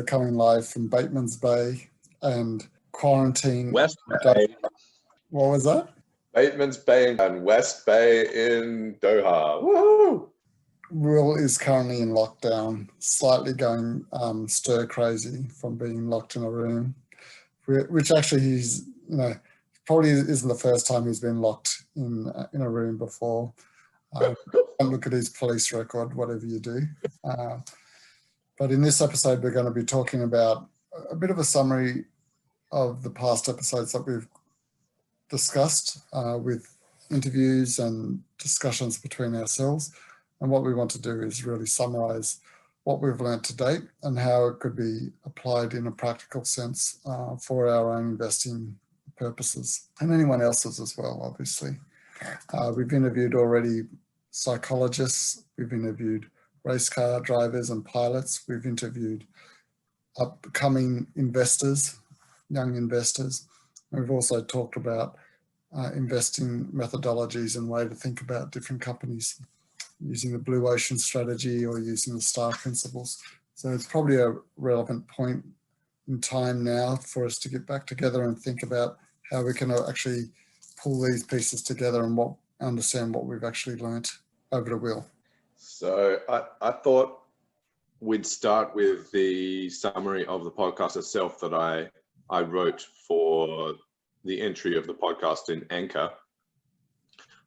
coming live from Bateman's Bay and quarantine. West Bay. What was that? Bateman's Bay and West Bay in Doha. Woohoo! Will is currently in lockdown, slightly going stir crazy from being locked in a room, which actually he's, probably isn't the first time he's been locked in a room before. Don't look at his police record, whatever you do. But in this episode, we're going to be talking about a bit of a summary of the past episodes that we've discussed with interviews and discussions between ourselves. And what we want to do is really summarise what we've learned to date and how it could be applied in a practical sense for our own investing purposes and anyone else's as well, obviously. We've interviewed already psychologists, we've interviewed race car drivers and pilots, we've interviewed upcoming investors, young investors. And we've also talked about investing methodologies and way to think about different companies using the blue ocean strategy or using the STAR principles. So it's probably a relevant point in time now for us to get back together and think about how we can actually pull these pieces together and understand what we've actually learnt. Over to Will. So I thought we'd start with the summary of the podcast itself that I wrote for the entry of the podcast in Anchor.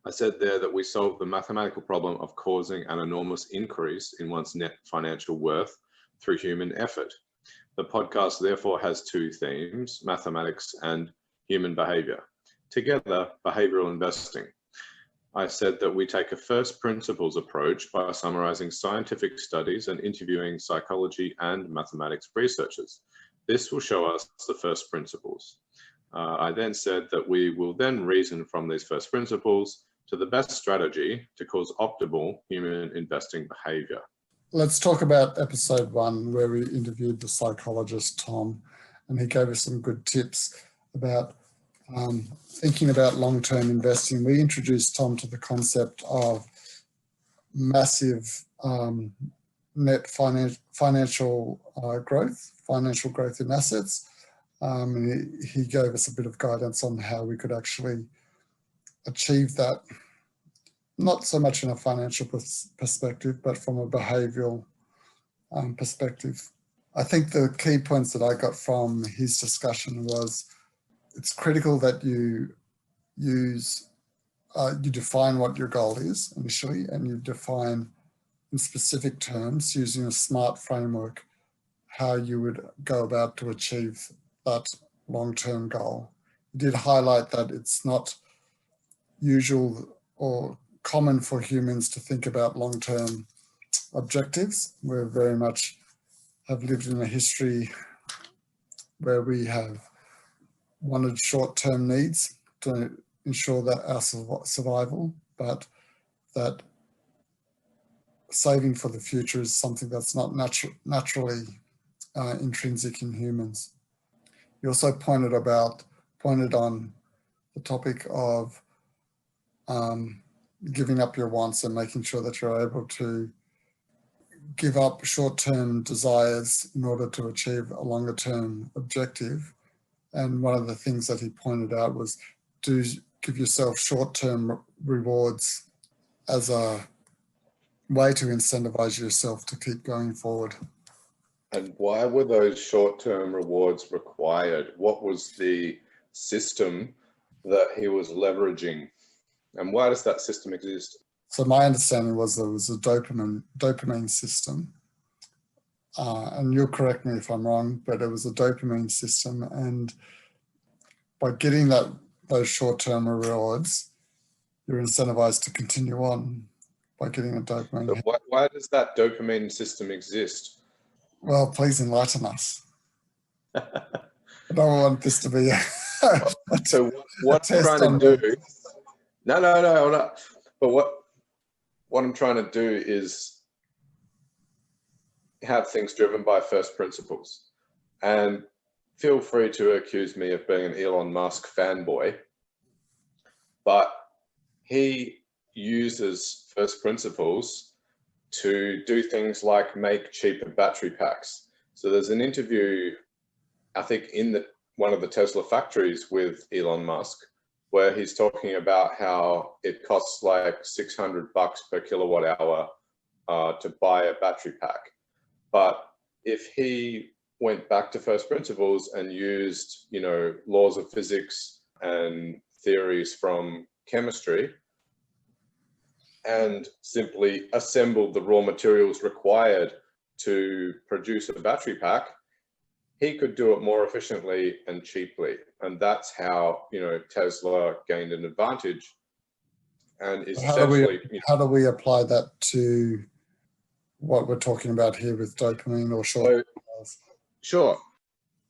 I said there that we solved the mathematical problem of causing an enormous increase in one's net financial worth through human effort. The podcast therefore has two themes, mathematics and human behaviour. Together, behavioural investing. I said that we take a first principles approach by summarising scientific studies and interviewing psychology and mathematics researchers. This will show us the first principles. I then said that we will then reason from these first principles to the best strategy to cause optimal human investing behaviour. Let's talk about episode 1, where we interviewed the psychologist Tom, and he gave us some good tips about thinking about long-term investing. We introduced Tom to the concept of massive net financial growth in assets. And he gave us a bit of guidance on how we could actually achieve that, not so much in a financial perspective, but from a behavioural perspective. I think the key points that I got from his discussion was it's critical that you define what your goal is initially, and you define in specific terms using a SMART framework how you would go about to achieve that long-term goal. He did highlight that it's not usual or common for humans to think about long-term objectives. We very much have lived in a history where we have wanted short-term needs to ensure that our survival, but that saving for the future is something that's not naturally intrinsic in humans. He also pointed on the topic of giving up your wants and making sure that you're able to give up short-term desires in order to achieve a longer-term objective. And one of the things that he pointed out was to give yourself short-term rewards as a way to incentivize yourself to keep going forward. And why were those short-term rewards required? What was the system that he was leveraging? And why does that system exist? So my understanding was there was a dopamine system. And you'll correct me if I'm wrong, but it was a dopamine system. And by getting those short-term rewards, you're incentivized to continue on by getting a dopamine. So why does that dopamine system exist? Well, please enlighten us. I don't want this to be so what I'm trying to do... No. But what I'm trying to do is have things driven by first principles. And feel free to accuse me of being an Elon Musk fanboy, but he uses first principles to do things like make cheaper battery packs. So there's an interview, I think, in one of the Tesla factories with Elon Musk, where he's talking about how it costs like $600 per kilowatt hour to buy a battery pack. But if he went back to first principles and used, laws of physics and theories from chemistry and simply assembled the raw materials required to produce a battery pack, he could do it more efficiently and cheaply. And that's how, Tesla gained an advantage. And is essentially... How do we apply that to what we're talking about here with dopamine or short? Sure.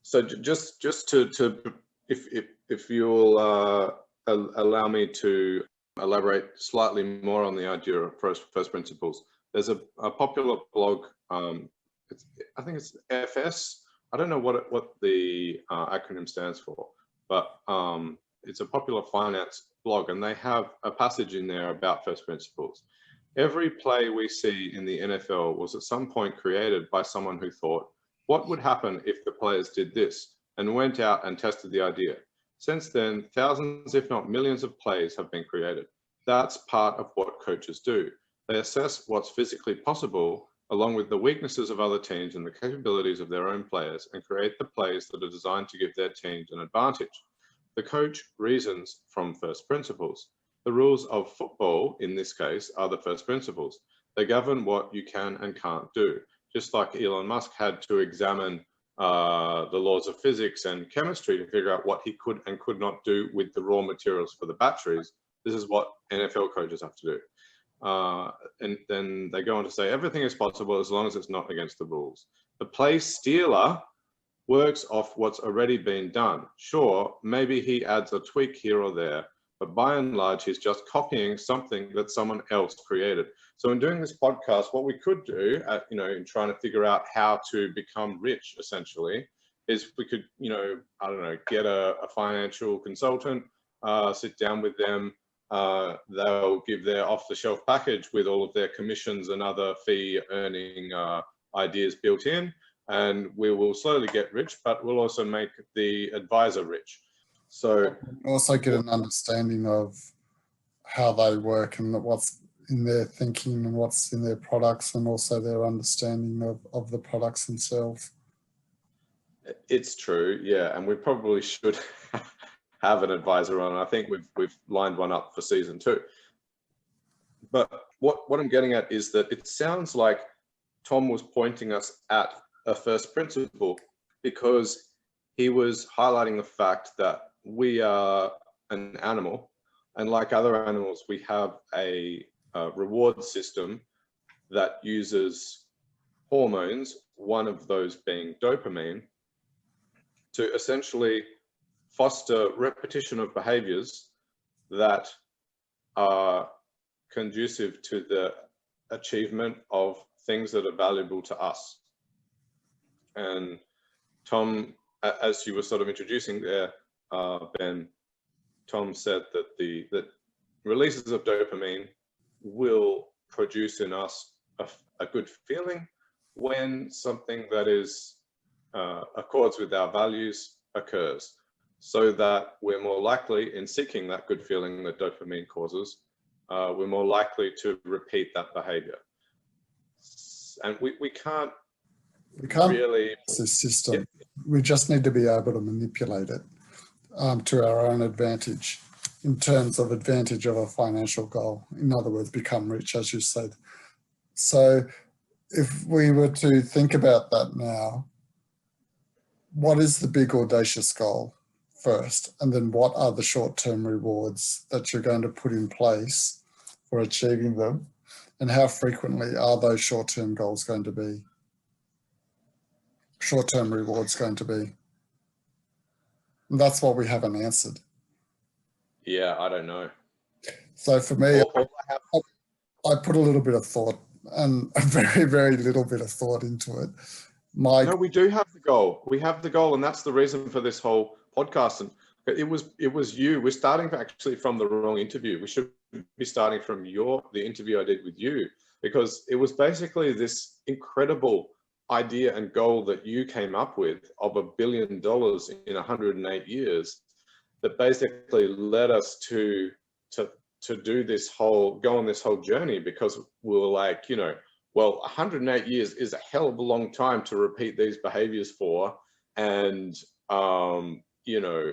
So just to if you'll allow me to elaborate slightly more on the idea of first principles. There's a popular blog, I think it's FS. I don't know what the acronym stands for, but it's a popular finance blog, and they have a passage in there about first principles. Every play we see in the NFL was at some point created by someone who thought, what would happen if the players did this, and went out and tested the idea. Since then, thousands, if not millions of plays have been created. That's part of what coaches do. They assess what's physically possible along with the weaknesses of other teams and the capabilities of their own players, and create the plays that are designed to give their teams an advantage. The coach reasons from first principles. The rules of football, in this case, are the first principles. They govern what you can and can't do. Just like Elon Musk had to examine the laws of physics and chemistry to figure out what he could and could not do with the raw materials for the batteries, this is what NFL coaches have to do. And then they go on to say, everything is possible as long as it's not against the rules. The play stealer works off what's already been done. Sure, maybe he adds a tweak here or there, but by and large, he's just copying something that someone else created. So in doing this podcast, what we could do, in trying to figure out how to become rich, essentially, is we could, I don't know, get a financial consultant, sit down with them. They'll give their off-the-shelf package with all of their commissions and other fee-earning ideas built in, and we will slowly get rich, but we'll also make the advisor rich. So also get an understanding of how they work and what's in their thinking and what's in their products, and also their understanding of the products themselves. It's true, yeah, and we probably should have an advisor on. I think we've lined one up for season 2. But what I'm getting at is that it sounds like Tom was pointing us at a first principle, because he was highlighting the fact that we are an animal, and like other animals, we have a reward system that uses hormones, one of those being dopamine, to essentially foster repetition of behaviors that are conducive to the achievement of things that are valuable to us. And Tom, as you were sort of introducing there, Ben, Tom said that that releases of dopamine will produce in us a good feeling when something that is accords with our values occurs, so that we're more likely, in seeking that good feeling that dopamine causes, we're more likely to repeat that behavior. And we can't really... It's a system. Yep. We just need to be able to manipulate it to our own advantage, in terms of advantage of a financial goal. In other words, become rich, as you said. So if we were to think about that now, what is the big audacious goal first? And then what are the short-term rewards that you're going to put in place for achieving them? And how frequently are those short-term goals going to be? Short-term rewards going to be? And that's what we haven't answered. Yeah, I don't know. So for me, I put a little bit of thought, and a very, very little bit of thought into it. No, we do have the goal. We have the goal, and that's the reason for this whole podcast. And it was you. We're starting actually from the wrong interview. We should be starting from the interview I did with you, because it was basically this incredible idea and goal that you came up with of $1 billion in 108 years that basically led us to do this go on this whole journey, because we were like, you know, well, 108 years is a hell of a long time to repeat these behaviors for. And, you know,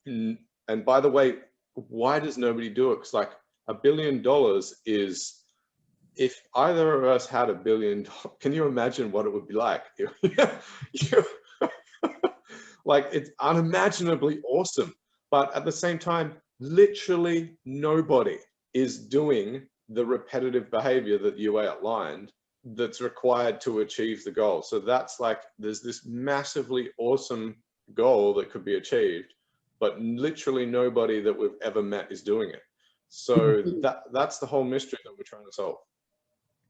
and by the way, why does nobody do it? Because like $1 billion is, if either of us had $1 billion, can you imagine what it would be like? Like, it's unimaginably awesome. But at the same time, literally nobody is doing the repetitive behavior that you outlined that's required to achieve the goal. So that's like, there's this massively awesome goal that could be achieved, but literally nobody that we've ever met is doing it. So that's the whole mystery that we're trying to solve.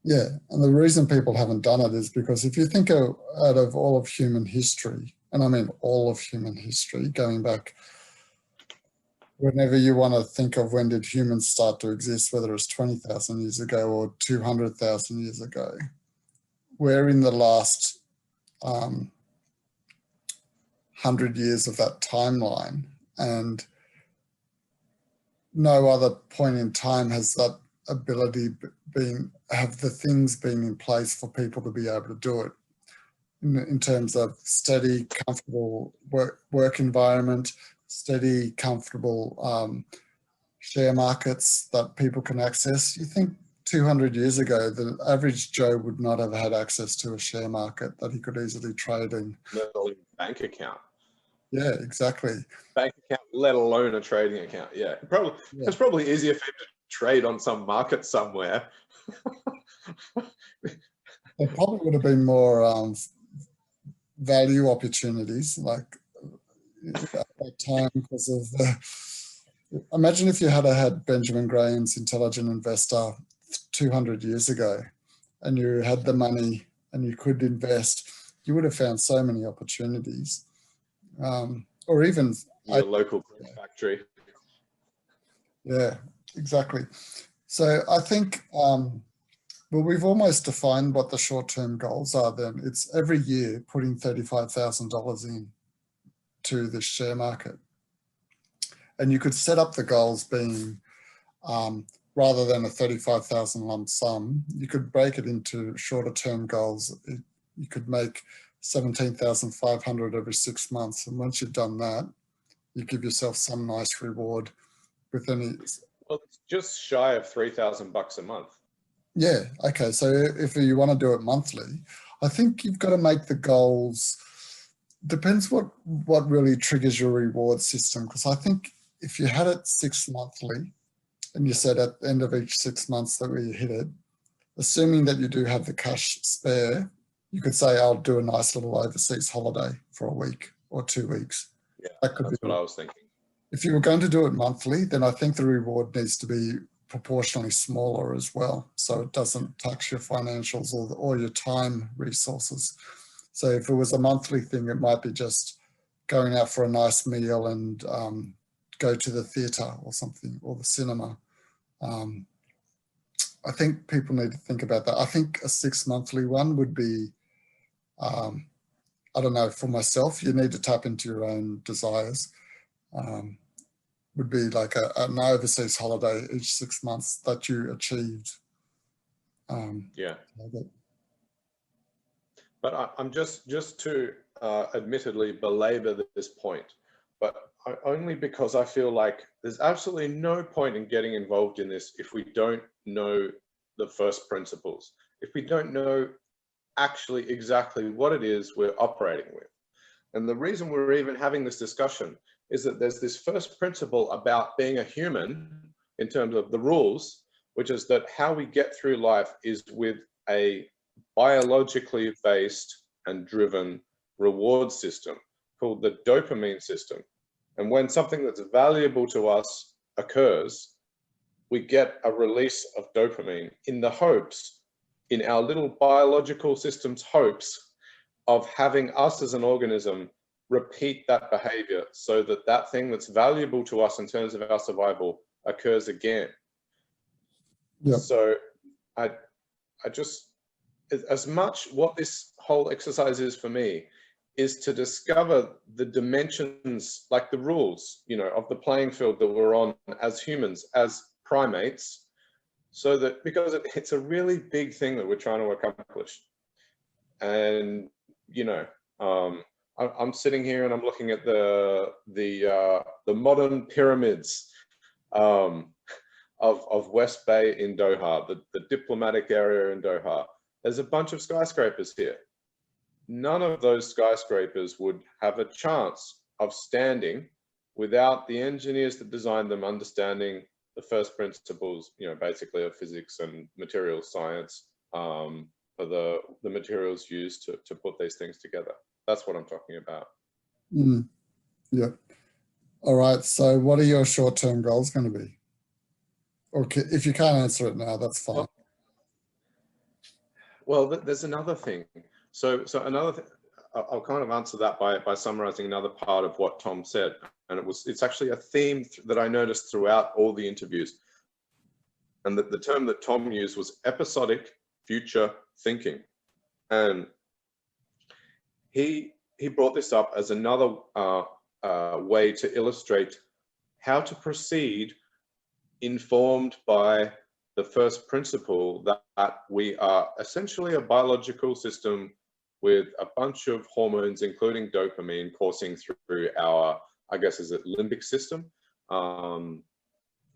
Yeah, and the reason people haven't done it is because if you think out of all of human history, and I mean all of human history, going back, whenever you want to think of when did humans start to exist, whether it's 20,000 years ago or 200,000 years ago, we're in the last 100 years of that timeline, and no other point in time has that ability have the things been in place for people to be able to do it in terms of steady, comfortable work environment, steady, comfortable share markets that people can access. You think 200 years ago, the average Joe would not have had access to a share market that he could easily trade in. Let alone bank account. Yeah, exactly. Bank account, let alone a trading account. Yeah, probably. Yeah. It's probably easier for him to trade on some market somewhere. There probably would have been more value opportunities, like at that time, because of the. Imagine if you had Benjamin Graham's Intelligent Investor 200 years ago, and you had the money and you could invest. You would have found so many opportunities, or even your local factory. Yeah, exactly. So I think, well, we've almost defined what the short-term goals are then. It's every year putting $35,000 in to the share market. And you could set up the goals being, rather than a 35,000 lump sum, you could break it into shorter term goals. You could make 17,500 every 6 months. And once you've done that, you give yourself some nice reward with any. Well, it's just shy of $3,000 a month. Yeah. Okay. So if you want to do it monthly, I think you've got to make the goals. Depends what really triggers your reward system. Because I think if you had it 6 monthly, and you said at the end of each 6 months that we hit it, assuming that you do have the cash spare, you could say, I'll do a nice little overseas holiday for a week or 2 weeks. Yeah, that's what I was thinking. If you were going to do it monthly, then I think the reward needs to be proportionally smaller as well, so it doesn't tax your financials or your time resources. So if it was a monthly thing, it might be just going out for a nice meal and go to the theatre or something, or the cinema. I think people need to think about that. I think a 6 monthly one would be, I don't know, for myself, you need to tap into your own desires. Would be like an overseas holiday each 6 months that you achieved. Yeah. But I'm just to admittedly belabor this point, but only because I feel like there's absolutely no point in getting involved in this if we don't know the first principles, if we don't know actually exactly what it is we're operating with. And the reason we're even having this discussion is that there's this first principle about being a human in terms of the rules, which is that how we get through life is with a biologically based and driven reward system called the dopamine system. And when something that's valuable to us occurs, we get a release of dopamine in the hopes, in our little biological system's hopes of having us as an organism repeat that behavior so that that thing that's valuable to us in terms of our survival occurs again. Yep. So I just, as much what this whole exercise is for me is to discover the dimensions, like the rules, you know, of the playing field that we're on as humans, as primates, so that, because it's a really big thing that we're trying to accomplish. And, you know, I'm sitting here and I'm looking at the modern pyramids of West Bay in Doha, the diplomatic area in Doha. There's a bunch of skyscrapers here. None of those skyscrapers would have a chance of standing without the engineers that designed them understanding the first principles, you know, basically of physics and materials science, for the materials used to put these things together. That's what I'm talking about. Yeah. All right. So what are your short-term goals going to be? Or if you can't answer it now, that's fine. Well, there's another thing. So another thing, I'll kind of answer that by summarizing another part of what Tom said. And it's actually a theme that I noticed throughout all the interviews. And the term that Tom used was episodic future thinking. And he brought this up as another way to illustrate how to proceed informed by the first principle that we are essentially a biological system with a bunch of hormones, including dopamine, coursing through our, I guess, is it limbic system? We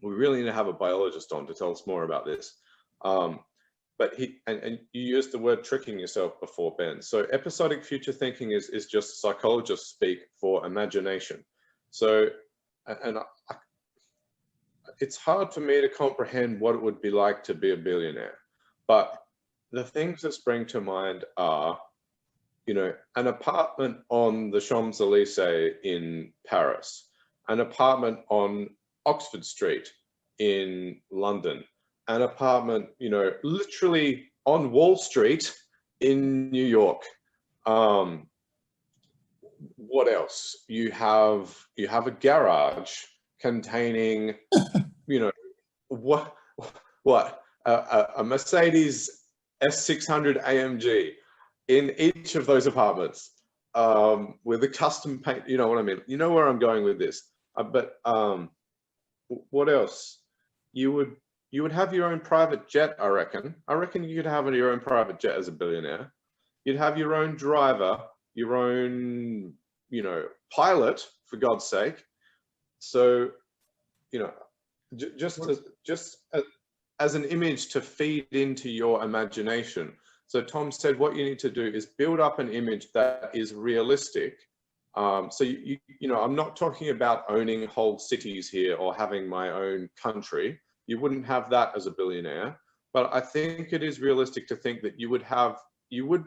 really need to have a biologist on to tell us more about this. But and you used the word tricking yourself before, Ben. So episodic future thinking is just psychologist speak for imagination. So, it's hard for me to comprehend what it would be like to be a billionaire. But the things that spring to mind are, you know, an apartment on the Champs-Élysées in Paris, an apartment on Oxford Street in London, an apartment, you know, literally on Wall Street in New York. What else? You have a garage containing, you know, a Mercedes S600 AMG in each of those apartments, with a custom paint. You know what I mean? You know where I'm going with this. But what else? You would have your own private jet, I reckon. I reckon you could have your own private jet as a billionaire. You'd have your own driver, your own, you know, pilot, for God's sake. So, you know, just as an image to feed into your imagination. So Tom said what you need to do is build up an image that is realistic. So you know, I'm not talking about owning whole cities here or having my own country. You wouldn't have that as a billionaire. But I think it is realistic to think that you would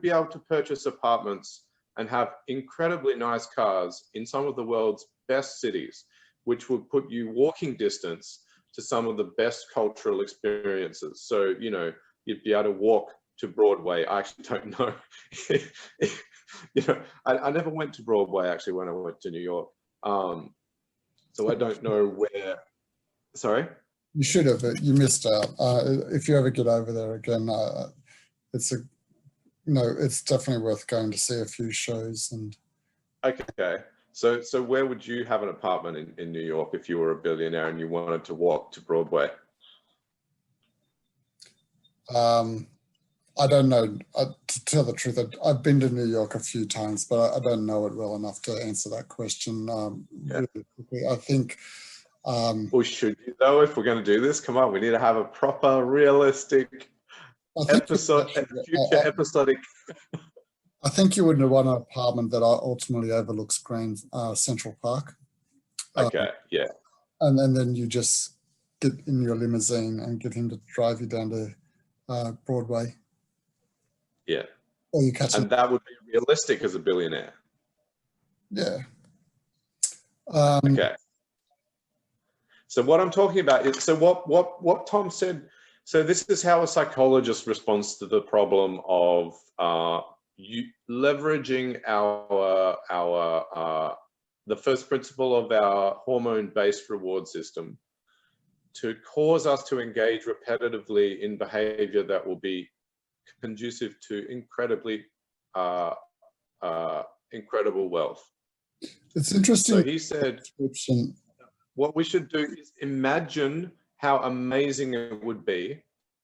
be able to purchase apartments and have incredibly nice cars in some of the world's best cities, which would put you walking distance to some of the best cultural experiences. So, you know, you'd be able to walk to Broadway. I actually don't know. You know, I never went to Broadway actually when I went to New York. So I don't know where. Sorry? You should have, you missed out. If you ever get over there again, it's definitely worth going to see a few shows. And okay. So where would you have an apartment in New York if you were a billionaire and you wanted to walk to Broadway? I don't know. To tell the truth, I've been to New York a few times, but I don't know it well enough to answer that question really quickly. I think. Well, should you though? If we're going to do this, come on, we need to have a proper, realistic episode, future episodic. I think you would want an apartment that ultimately overlooks Grand Central Park. Okay, yeah. And then you just get in your limousine and get him to drive you down to Broadway. Yeah. Or you catch and that would be realistic as a billionaire. Yeah. Okay. So what I'm talking about is, so what Tom said, so this is how a psychologist responds to the problem of leveraging the first principle of our hormone-based reward system to cause us to engage repetitively in behavior that will be conducive to incredible wealth. It's interesting. So he said, what we should do is imagine how amazing it would be,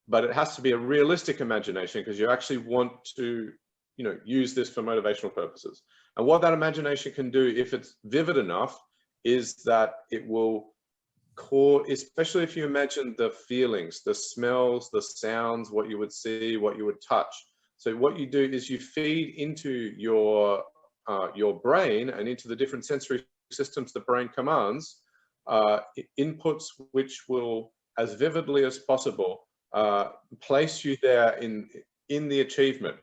but it has to be a realistic imagination, because you actually want to, use this for motivational purposes. And what that imagination can do, if it's vivid enough, is that it will core, especially if you imagine the feelings, the smells, the sounds, what you would see, what you would touch. So what you do is you feed into your brain and into the different sensory systems the brain commands, inputs which will, as vividly as possible, place you there in the achievement.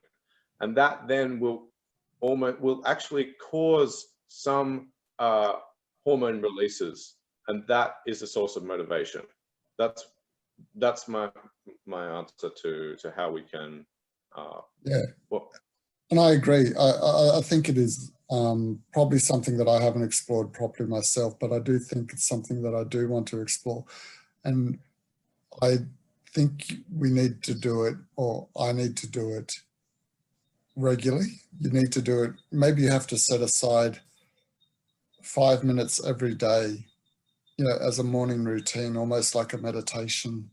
And that then will actually cause some hormone releases, and that is the source of motivation. That's my answer to how we can. And I agree. I think it is probably something that I haven't explored properly myself, but I do think it's something that I do want to explore. And I think we need to do it, or I need to do it regularly. You need to do it. Maybe you have to set aside 5 minutes every day, as a morning routine, almost like a meditation,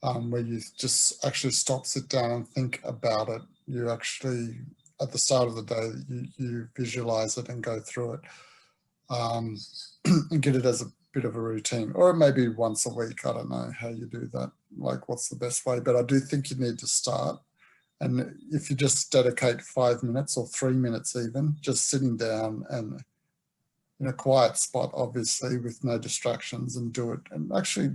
where you just actually stop, sit down and think about it. You actually, at the start of the day, you visualize it and go through it, and get it as a bit of a routine, or maybe once a week. I don't know how you do that, like what's the best way, but I do think you need to start. And if you just dedicate 5 minutes or 3 minutes even, just sitting down and in a quiet spot, obviously, with no distractions, and do it. And actually,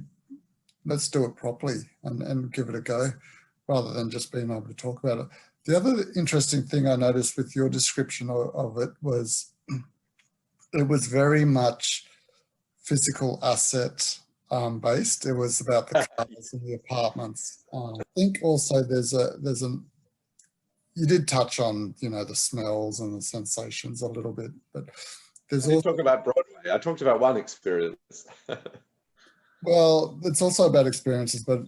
let's do it properly and give it a go, rather than just being able to talk about it. The other interesting thing I noticed with your description of it was it was very much physical asset based. It was about the cars and the apartments. I think also you did touch on, the smells and the sensations a little bit, but there's also talk about Broadway. I talked about one experience. Well, it's also about experiences, but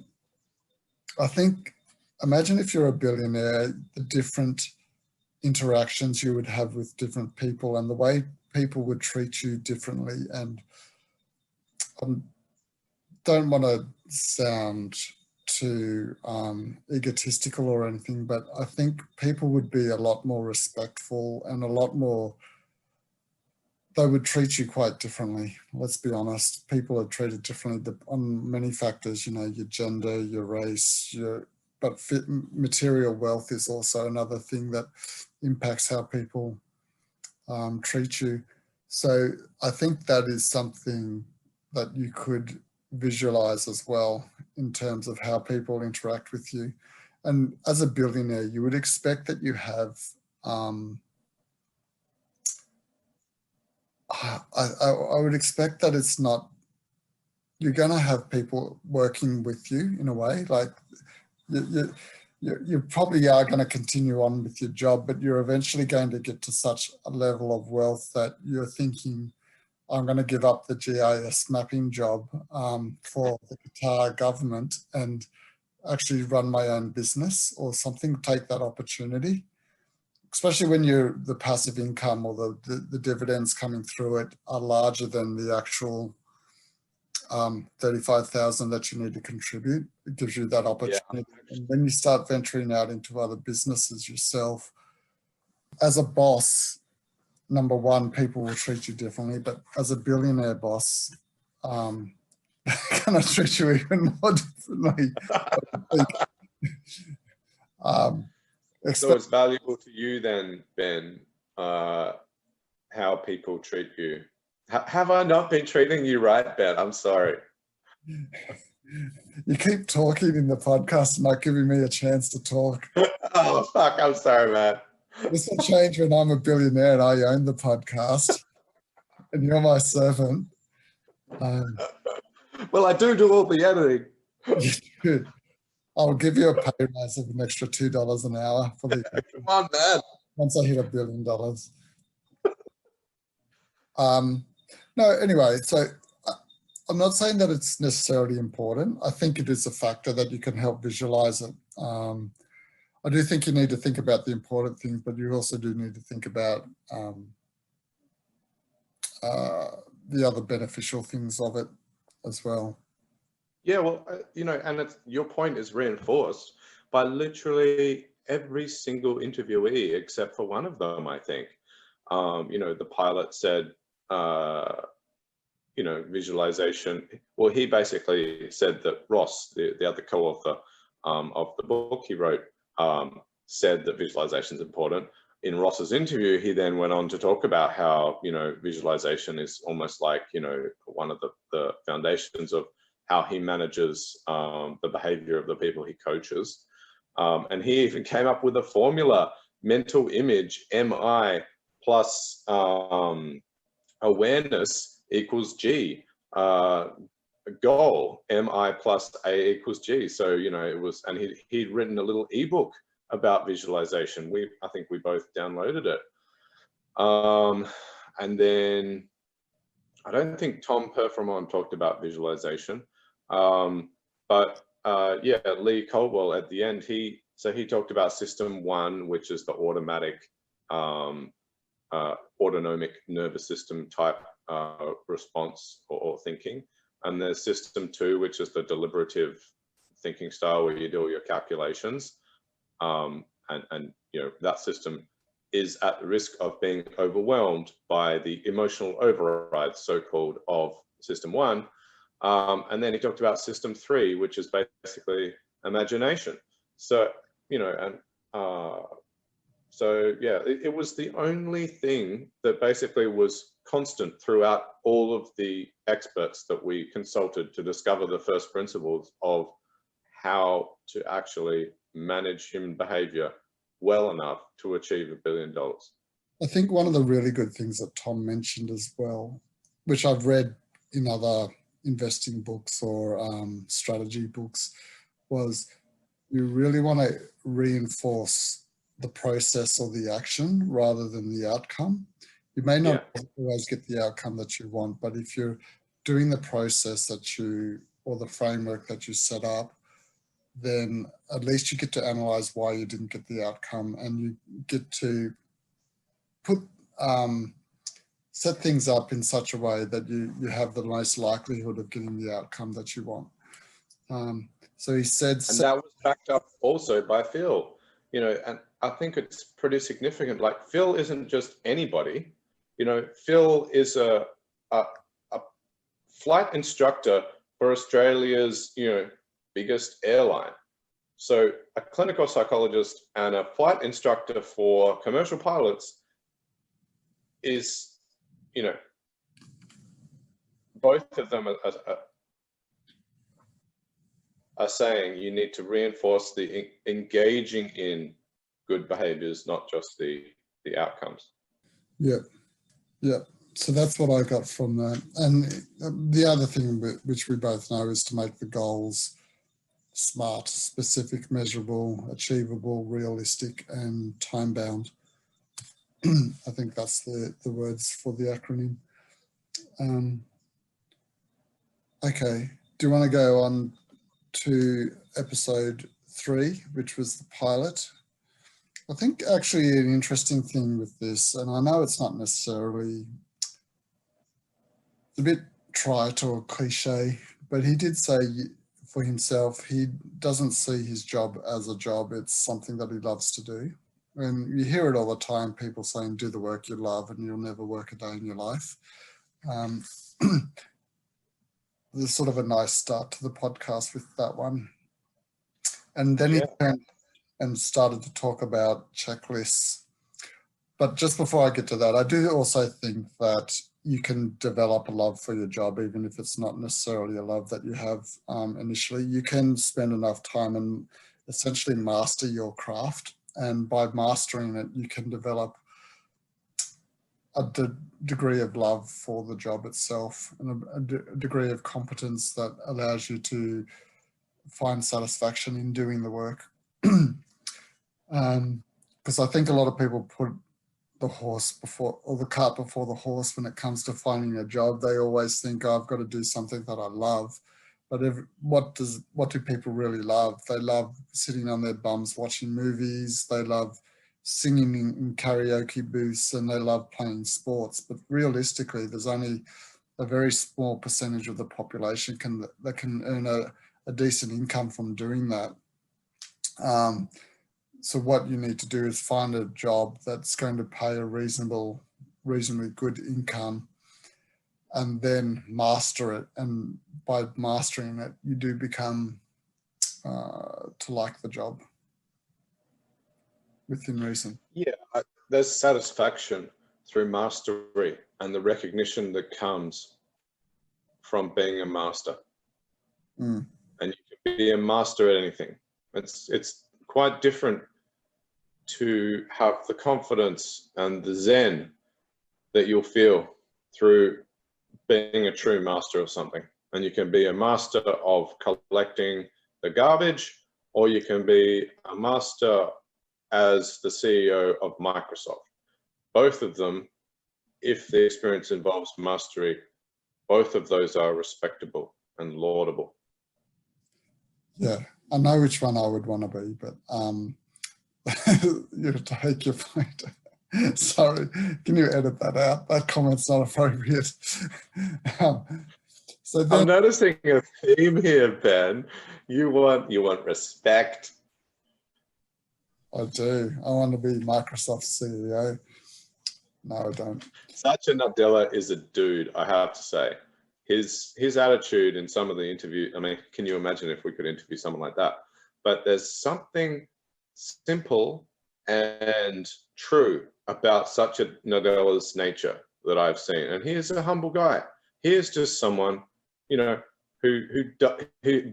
I think, imagine if you're a billionaire, the different interactions you would have with different people and the way people would treat you differently. And I don't want to sound too egotistical or anything, but I think people would be a lot more respectful and a lot more, they would treat you quite differently. Let's be honest. People are treated differently on many factors, your gender, your race, but material wealth is also another thing that impacts how people treat you. So I think that is something that you could visualize as well, in terms of how people interact with you. And as a billionaire, you would expect that you have I would expect that it's not, you're going to have people working with you in a way, like you probably are going to continue on with your job, but you're eventually going to get to such a level of wealth that you're thinking, I'm going to give up the GIS mapping job for the Qatar government and actually run my own business or something, take that opportunity. Especially when the passive income or the dividends coming through it are larger than the actual 35,000 that you need to contribute. It gives you that opportunity. Yeah. And when you start venturing out into other businesses yourself, as a boss, number one, people will treat you differently, but as a billionaire boss, they're going to treat you even more differently. So it's valuable to you then, Ben, how people treat you. Have I not been treating you right, Ben? I'm sorry. You keep talking in the podcast and not giving me a chance to talk. Oh, fuck. I'm sorry, man. This will change when I'm a billionaire and I own the podcast and you're my servant. Well, I do all the editing. You do. I'll give you a pay rise of an extra $2 an hour for the Come on, man. Once I hit $1 billion. No, anyway, so I'm not saying that it's necessarily important. I think it is a factor that you can help visualize it. I do think you need to think about the important things, but you also do need to think about the other beneficial things of it as well. Yeah, well, and your point is reinforced by literally every single interviewee except for one of them, I think. The pilot said, visualization. Well, he basically said that Ross, the other co-author of the book he wrote, said that visualization is important. In Ross's interview, he then went on to talk about how, visualization is almost like, one of the foundations of how he manages the behavior of the people he coaches. And he even came up with a formula: mental image, MI, plus awareness equals G. Goal, MI plus A equals G. So, it was, and he'd written a little ebook about visualization. I think we both downloaded it. And then I don't think Tom Perfremont talked about visualization. But Lee Caldwell at the end, he talked about system 1, which is the automatic autonomic nervous system type response or thinking. And there's system 2, which is the deliberative thinking style where you do all your calculations. And that system is at risk of being overwhelmed by the emotional override, so-called, of system 1. And then he talked about system 3, which is basically imagination. So, it was the only thing that basically was constant throughout all of the experts that we consulted to discover the first principles of how to actually manage human behavior well enough to achieve $1 billion. I think one of the really good things that Tom mentioned as well, which I've read in other investing books or strategy books, was you really want to reinforce the process or the action rather than the outcome. You may not always get the outcome that you want, but if you're doing the process or the framework that you set up, then at least you get to analyze why you didn't get the outcome, and you get to set things up in such a way that you have the most likelihood of getting the outcome that you want. So he said, and that was backed up also by Phil, and I think it's pretty significant. Like, Phil isn't just anybody. Phil is a flight instructor for Australia's, biggest airline. So a clinical psychologist and a flight instructor for commercial pilots is, both of them are saying you need to reinforce the engaging in good behaviors, not just the outcomes. Yeah. So that's what I got from that. And the other thing which we both know is to make the goals smart, specific, measurable, achievable, realistic, and time-bound. I think that's the words for the acronym. Okay, do you want to go on to episode 3, which was the pilot? I think actually an interesting thing with this, and I know it's not necessarily, it's a bit trite or cliche, but he did say for himself, he doesn't see his job as a job. It's something that he loves to do. And you hear it all the time, people saying, do the work you love and you'll never work a day in your life. There's sort of a nice start to the podcast with that one. And then he turned and started to talk about checklists. But just before I get to that, I do also think that you can develop a love for your job, even if it's not necessarily a love that you have initially. You can spend enough time and essentially master your craft. And by mastering it, you can develop a degree of love for the job itself and a degree of competence that allows you to find satisfaction in doing the work. Because I think a lot of people put the horse before, or the cart before the horse when it comes to finding a job. They always think, oh, I've got to do something that I love. But what do people really love? They love sitting on their bums watching movies. They love singing in karaoke booths, and they love playing sports. But realistically, there's only a very small percentage of the population that can earn a decent income from doing that. So what you need to do is find a job that's going to pay a reasonably good income, and then master it. And by mastering it, you do become to like the job within reason. Yeah, there's satisfaction through mastery and the recognition that comes from being a master. Mm. And you can be a master at anything. It's quite different to have the confidence and the zen that you'll feel through being a true master of something. And you can be a master of collecting the garbage, or you can be a master as the CEO of Microsoft. Both of them, if the experience involves mastery, both of those are respectable and laudable. Yeah, I know which one I would want to be, but you take your point. Sorry, can you edit that out? That comment's not appropriate. So then, I'm noticing a theme here, Ben. You want respect. I do. I want to be Microsoft's CEO. No, I don't. Satya Nadella is a dude, I have to say. His attitude in some of the interview, I mean, can you imagine if we could interview someone like that? But there's something simple and true about Satya Nadella's nature that I've seen. And he is a humble guy. He is just someone, you know, who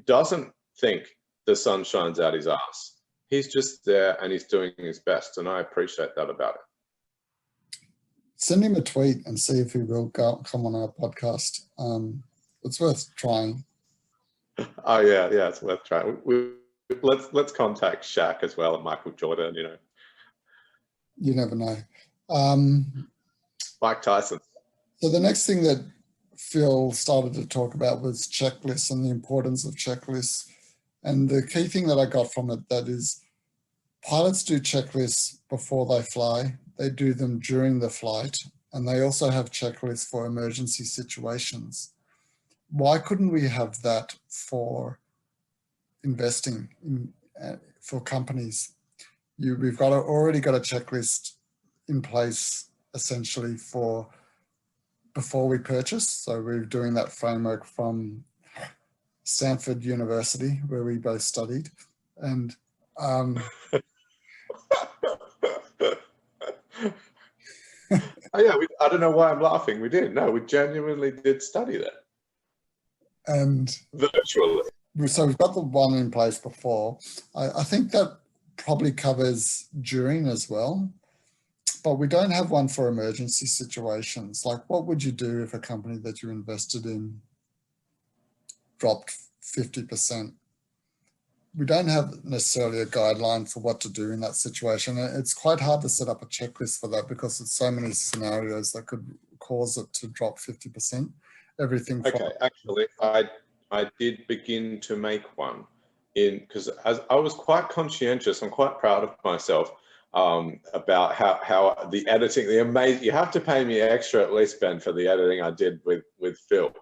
doesn't think the sun shines out his ass. He's just there and he's doing his best. And I appreciate that about him. Send him a tweet and see if he will come on our podcast. It's worth trying. Oh yeah, it's worth trying. Let's contact Shaq as well and Michael Jordan. You know, you never know. Mike Tyson. So the next thing that Phil started to talk about was checklists and the importance of checklists. And the key thing that I got from it, that is, pilots do checklists before they fly. They do them during the flight, and they also have checklists for emergency situations. Why couldn't we have that for investing for companies? We've already got a checklist in place essentially for before we purchase. So we're doing that framework from Stanford University, where we both studied, and Oh yeah, I don't know why I'm laughing. We did. No, we genuinely did study that. And virtually. So we've got the one in place before. I think that probably covers during as well, but we don't have one for emergency situations. Like, what would you do if a company that you invested in dropped 50%? We don't have necessarily a guideline for what to do in that situation. It's quite hard to set up a checklist for that because there's so many scenarios that could cause it to drop 50%. Everything from— Okay, actually, I did begin to make one because as I was quite conscientious. I'm quite proud of myself about how the editing, you have to pay me extra at least, Ben, for the editing I did with Phil.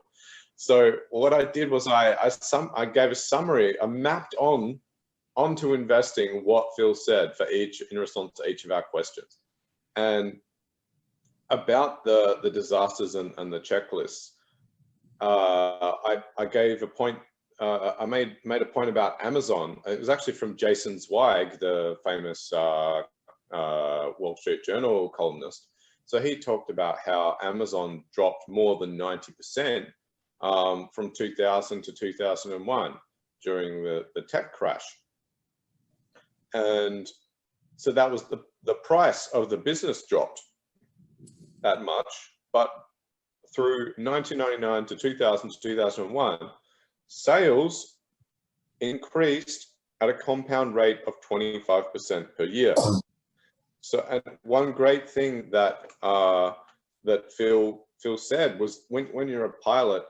So what I did was I gave a summary. I mapped onto investing what Phil said for each, in response to each of our questions, and about the disasters and the checklists. I gave a point. I made a point about Amazon. It was actually from Jason Zweig, the famous Wall Street Journal columnist. So he talked about how Amazon dropped more than 90%. From 2000 to 2001 during the tech crash. And so that was the price of the business dropped that much, but through 1999 to 2000 to 2001, sales increased at a compound rate of 25% per year. So, and one great thing that that Phil said was when you're a pilot,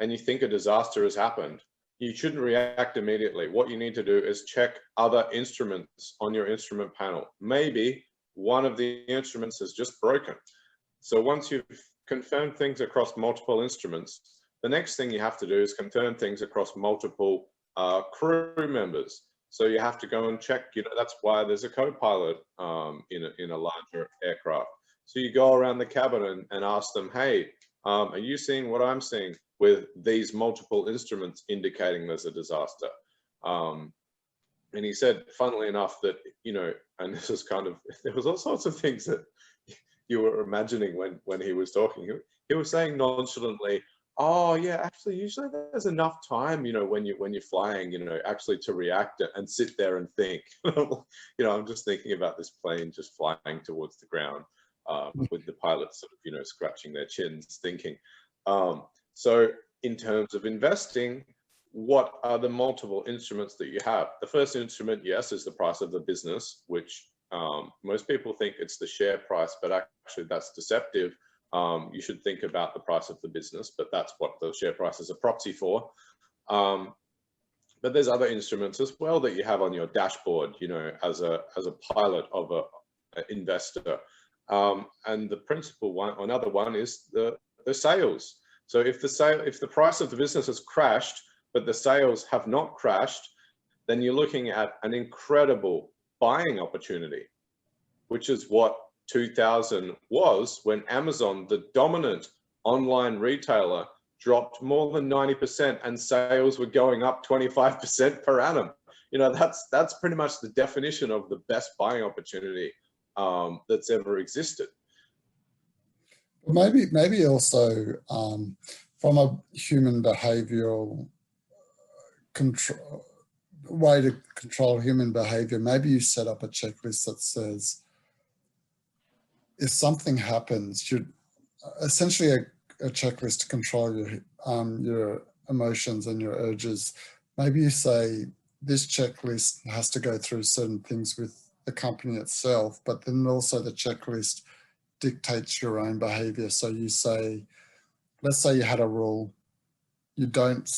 and you think a disaster has happened, you shouldn't react immediately. What you need to do is check other instruments on your instrument panel. Maybe one of the instruments has just broken. So once you've confirmed things across multiple instruments, the next thing you have to do is confirm things across multiple crew members. So you have to go and check, that's why there's a co-pilot in a larger aircraft. So you go around the cabin and ask them, hey, are you seeing what I'm seeing with these multiple instruments indicating there's a disaster? And he said, funnily enough, that, and this is there was all sorts of things that you were imagining when he was talking. He was saying nonchalantly, oh yeah, actually usually there's enough time, when you're flying, actually to react and sit there and think. I'm just thinking about this plane just flying towards the ground, with the pilots sort of, scratching their chins thinking. So in terms of investing, what are the multiple instruments that you have? The first instrument, yes, is the price of the business, which most people think it's the share price, but actually that's deceptive. You should think about the price of the business, but that's what the share price is a proxy for. But there's other instruments as well that you have on your dashboard, as a pilot of an investor. And the principal one, another one, is the sales. So if the price of the business has crashed, but the sales have not crashed, then you're looking at an incredible buying opportunity, which is what 2000 was, when Amazon, the dominant online retailer, dropped more than 90% and sales were going up 25% per annum. That's pretty much the definition of the best buying opportunity that's ever existed. Maybe also from a human behavioural way to control human behaviour, maybe you set up a checklist that says, if something happens, you're essentially a checklist to control your emotions and your urges. Maybe you say this checklist has to go through certain things with the company itself, but then also the checklist dictates your own behavior. So you say, let's say you had a rule, you don't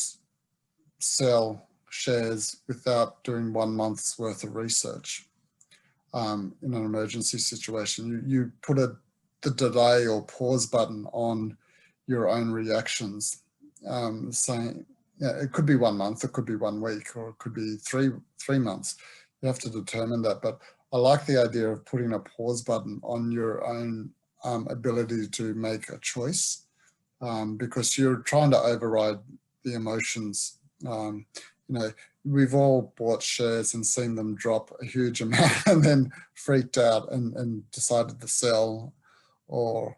sell shares without doing 1 month's worth of research. In an emergency situation, you put the delay or pause button on your own reactions, saying, it could be 1 month, it could be 1 week, or it could be three months. You have to determine that. But I like the idea of putting a pause button on your own ability to make a choice, because you're trying to override the emotions. We've all bought shares and seen them drop a huge amount and then freaked out and decided to sell, or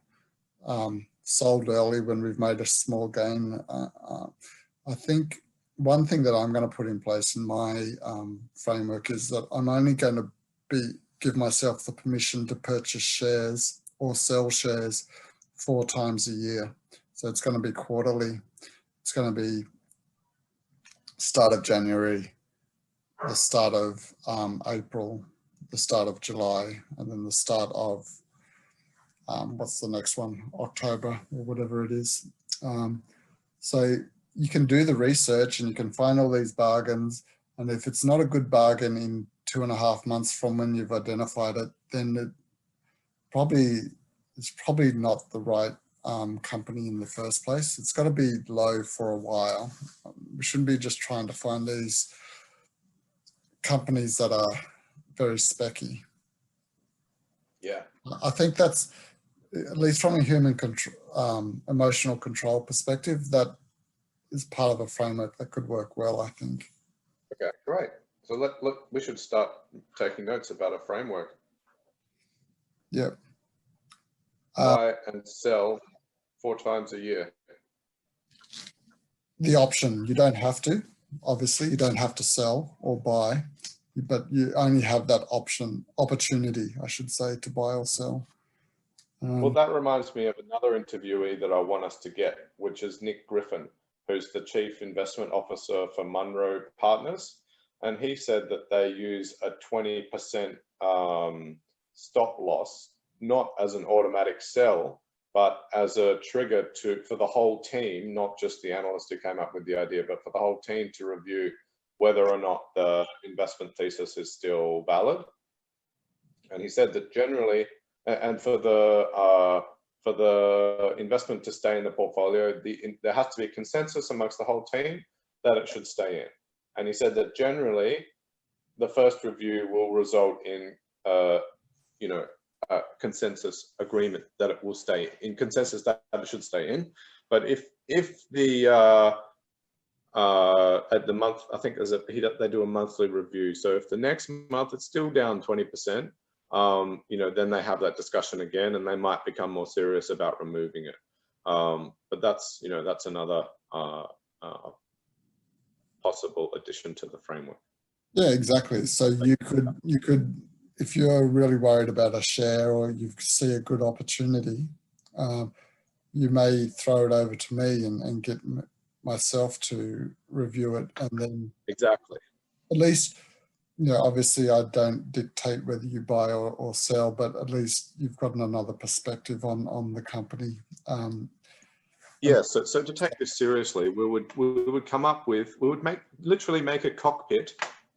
sold early when we've made a small gain. I think one thing that I'm going to put in place in my framework is that I'm only going to give myself the permission to purchase shares or sell shares 4 times a year. So it's going to be quarterly. It's going to be start of January, the start of April, the start of July, and then the start of what's the next one, October or whatever it is. So you can do the research and you can find all these bargains, and if it's not a good bargain in 2.5 months from when you've identified it, then it's probably not the right company in the first place. It's got to be low for a while. We shouldn't be just trying to find these companies that are very specky. Yeah, I think that's, at least from a human emotional control perspective, that is part of a framework that could work well, I think. Okay, great. So we should start taking notes about a framework. Yep. Buy and sell 4 times a year. The option, you don't have to, obviously, you don't have to sell or buy, but you only have that opportunity, I should say, to buy or sell. Well, that reminds me of another interviewee that I want us to get, which is Nick Griffin, who's the Chief Investment Officer for Munro Partners. And he said that they use a 20% stop loss, not as an automatic sell, but as a trigger for the whole team, not just the analyst who came up with the idea, but for the whole team to review whether or not the investment thesis is still valid. And he said that generally, and for the investment to stay in the portfolio, there has to be consensus amongst the whole team that it should stay in. And he said that generally, the first review will result in, consensus agreement that it will stay in, consensus that it should stay in. But if the at the month, I think they do a monthly review. So if the next month it's still down 20%, then they have that discussion again, and they might become more serious about removing it. But that's another possible addition to the framework. Yeah, exactly. So you could, if you're really worried about a share or you see a good opportunity, you may throw it over to me and get myself to review it, and then exactly. At least, obviously I don't dictate whether you buy or sell, but at least you've gotten another perspective on the company. Yeah, so to take this seriously, we would come up with, literally make a cockpit,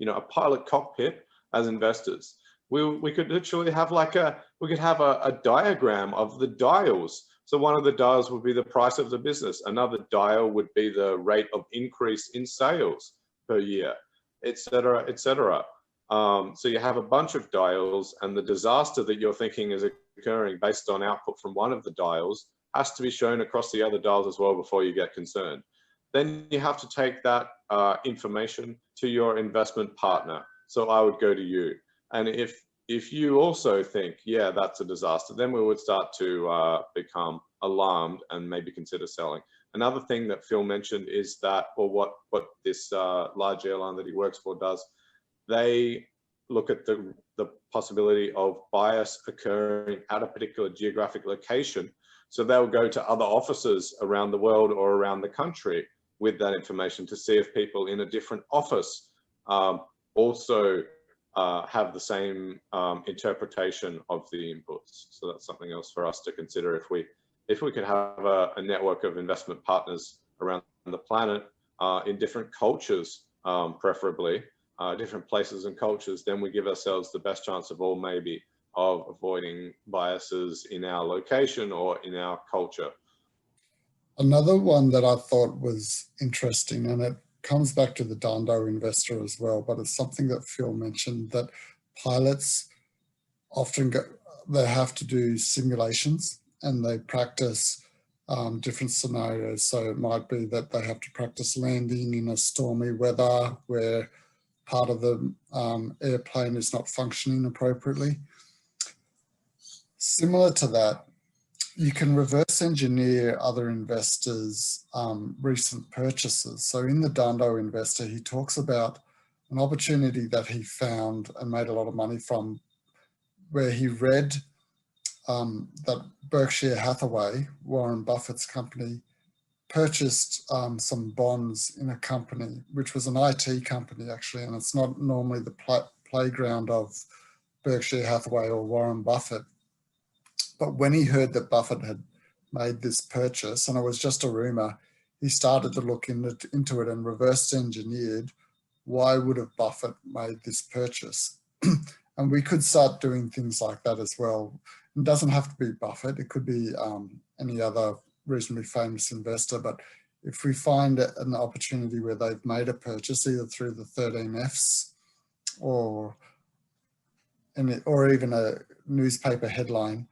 a pilot cockpit as investors. We could literally have a diagram of the dials. So one of the dials would be the price of the business. Another dial would be the rate of increase in sales per year, et cetera, et cetera. So you have a bunch of dials, and the disaster that you're thinking is occurring based on output from one of the dials has to be shown across the other dials as well before you get concerned. Then you have to take that information to your investment partner. So I would go to you. And if you also think, yeah, that's a disaster, then we would start to become alarmed and maybe consider selling. Another thing that Phil mentioned is that, or what this large airline that he works for does, they look at the possibility of bias occurring at a particular geographic location. So they'll go to other offices around the world or around the country with that information to see if people in a different office also have the same interpretation of the inputs. So that's something else for us to consider. If we could have a network of investment partners around the planet in different cultures, preferably different places and cultures, then we give ourselves the best chance of all, maybe, of avoiding biases in our location or in our culture. Another one that I thought was interesting, and it comes back to the Dando investor as well, but it's something that Phil mentioned, that pilots often they have to do simulations and they practice different scenarios. So it might be that they have to practice landing in a stormy weather where part of the airplane is not functioning appropriately. Similar to that, you can reverse engineer other investors' recent purchases. So in the Dando investor, he talks about an opportunity that he found and made a lot of money from, where he read that Berkshire Hathaway, Warren Buffett's company, purchased some bonds in a company, which was an IT company actually, and it's not normally the playground of Berkshire Hathaway or Warren Buffett. But when he heard that Buffett had made this purchase, and it was just a rumor, he started to look into it and reverse engineered why would have Buffett made this purchase. And we could start doing things like that as well. It doesn't have to be Buffett. It could be any other reasonably famous investor. But if we find an opportunity where they've made a purchase, either through the 13Fs or even a newspaper headline,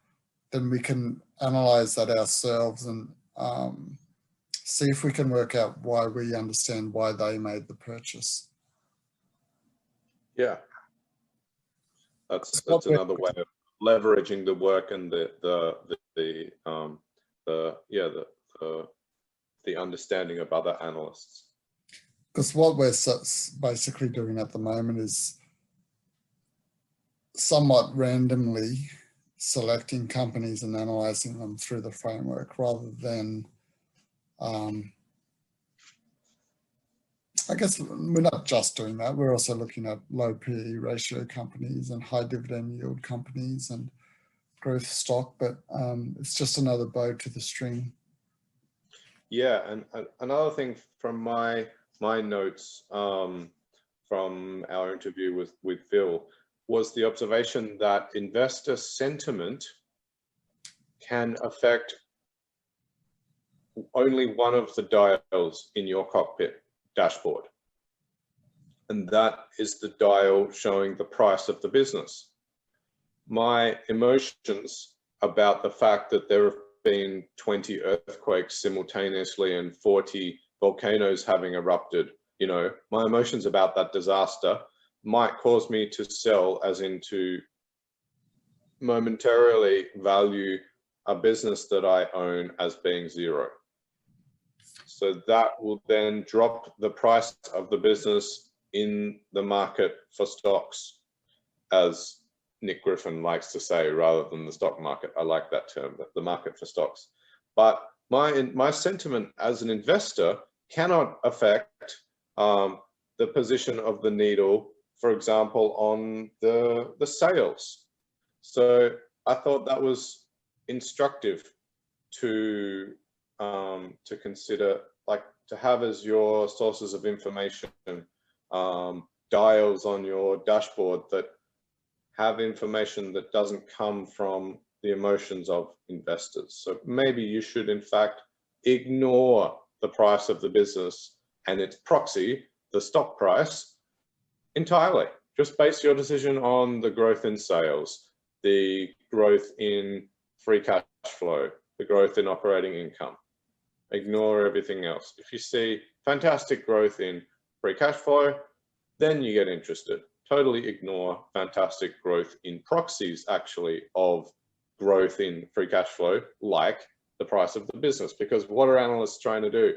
then we can analyze that ourselves and see if we can work out why we understand why they made the purchase. Yeah, that's another way of leveraging the work and the understanding of other analysts. Because what we're basically doing at the moment is somewhat randomly selecting companies and analyzing them through the framework, rather than I guess we're not just doing that. We're also looking at low PE ratio companies and high dividend yield companies and growth stock, but it's just another bow to the string. Yeah, and another thing from my notes from our interview with Phil was the observation that investor sentiment can affect only one of the dials in your cockpit dashboard. And that is the dial showing the price of the business. My emotions about the fact that there have been 20 earthquakes simultaneously and 40 volcanoes having erupted, you know, my emotions about that disaster might cause me to sell, as in to momentarily value a business that I own as being zero. So that will then drop the price of the business in the market for stocks, as Nick Griffin likes to say, rather than the stock market. I like that term, the market for stocks. But my sentiment as an investor cannot affect the position of the needle, for example, on the sales. So I thought that was instructive to consider, like to have as your sources of information dials on your dashboard that have information that doesn't come from the emotions of investors. So maybe you should in fact ignore the price of the business and its proxy, the stock price, entirely. Just base your decision on the growth in sales, the growth in free cash flow, the growth in operating income. Ignore everything else. If you see fantastic growth in free cash flow, then you get interested. Totally ignore fantastic growth in proxies, actually, of growth in free cash flow, like the price of the business. Because what are analysts trying to do?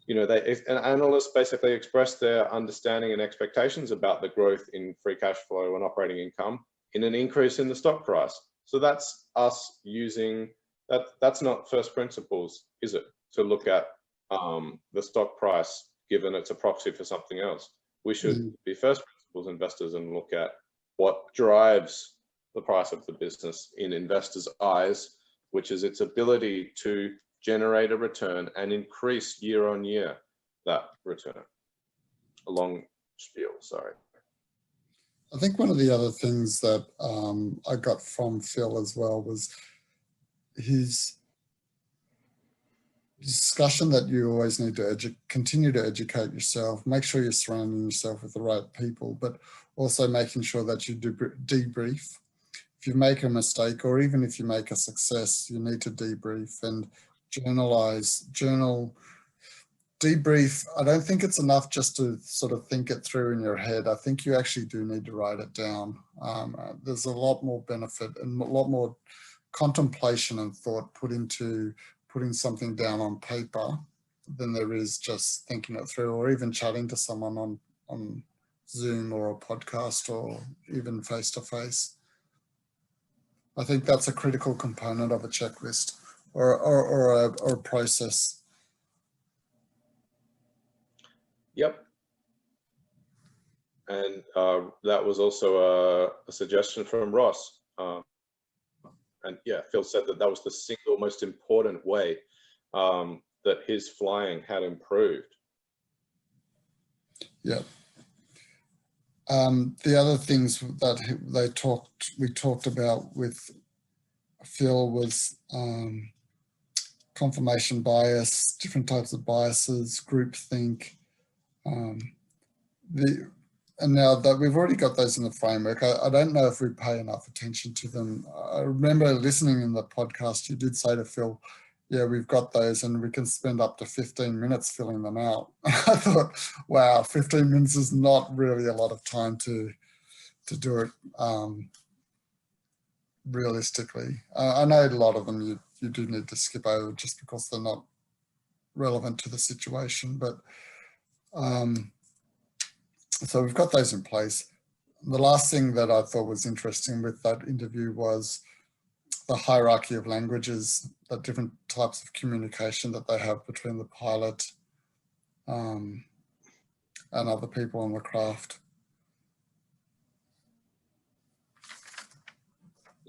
You know, an analyst basically express their understanding and expectations about the growth in free cash flow and operating income in an increase in the stock price. So that's us using that. That's not first principles, is it? To look at the stock price, given it's a proxy for something else. We should be first principles investors and look at what drives the price of the business in investors' eyes, which is its ability to generate a return and increase year on year that return. A long spiel, sorry. I think one of the other things that I got from Phil as well was his discussion that you always need to continue to educate yourself, make sure you're surrounding yourself with the right people, but also making sure that you debrief. If you make a mistake, or even if you make a success, you need to debrief and journal, debrief. I don't think it's enough just to sort of think it through in your head. I think you actually do need to write it down. There's a lot more benefit and a lot more contemplation and thought put into putting something down on paper than there is just thinking it through, or even chatting to someone on Zoom or a podcast or even face-to-face. I think that's a critical component of a checklist or a process. Yep. And that was also a suggestion from Ross. And yeah, Phil said that was the single most important way that his flying had improved. Yeah. The other things that we talked about with Phil was confirmation bias, different types of biases, groupthink. And now that we've already got those in the framework, I don't know if we pay enough attention to them. I remember listening in the podcast, you did say to Phil, yeah, we've got those and we can spend up to 15 minutes filling them out. I thought, wow, 15 minutes is not really a lot of time to do it realistically. I know a lot of them you do need to skip over just because they're not relevant to the situation, but so we've got those in place. The last thing that I thought was interesting with that interview was the hierarchy of languages, the different types of communication that they have between the pilot and other people on the craft.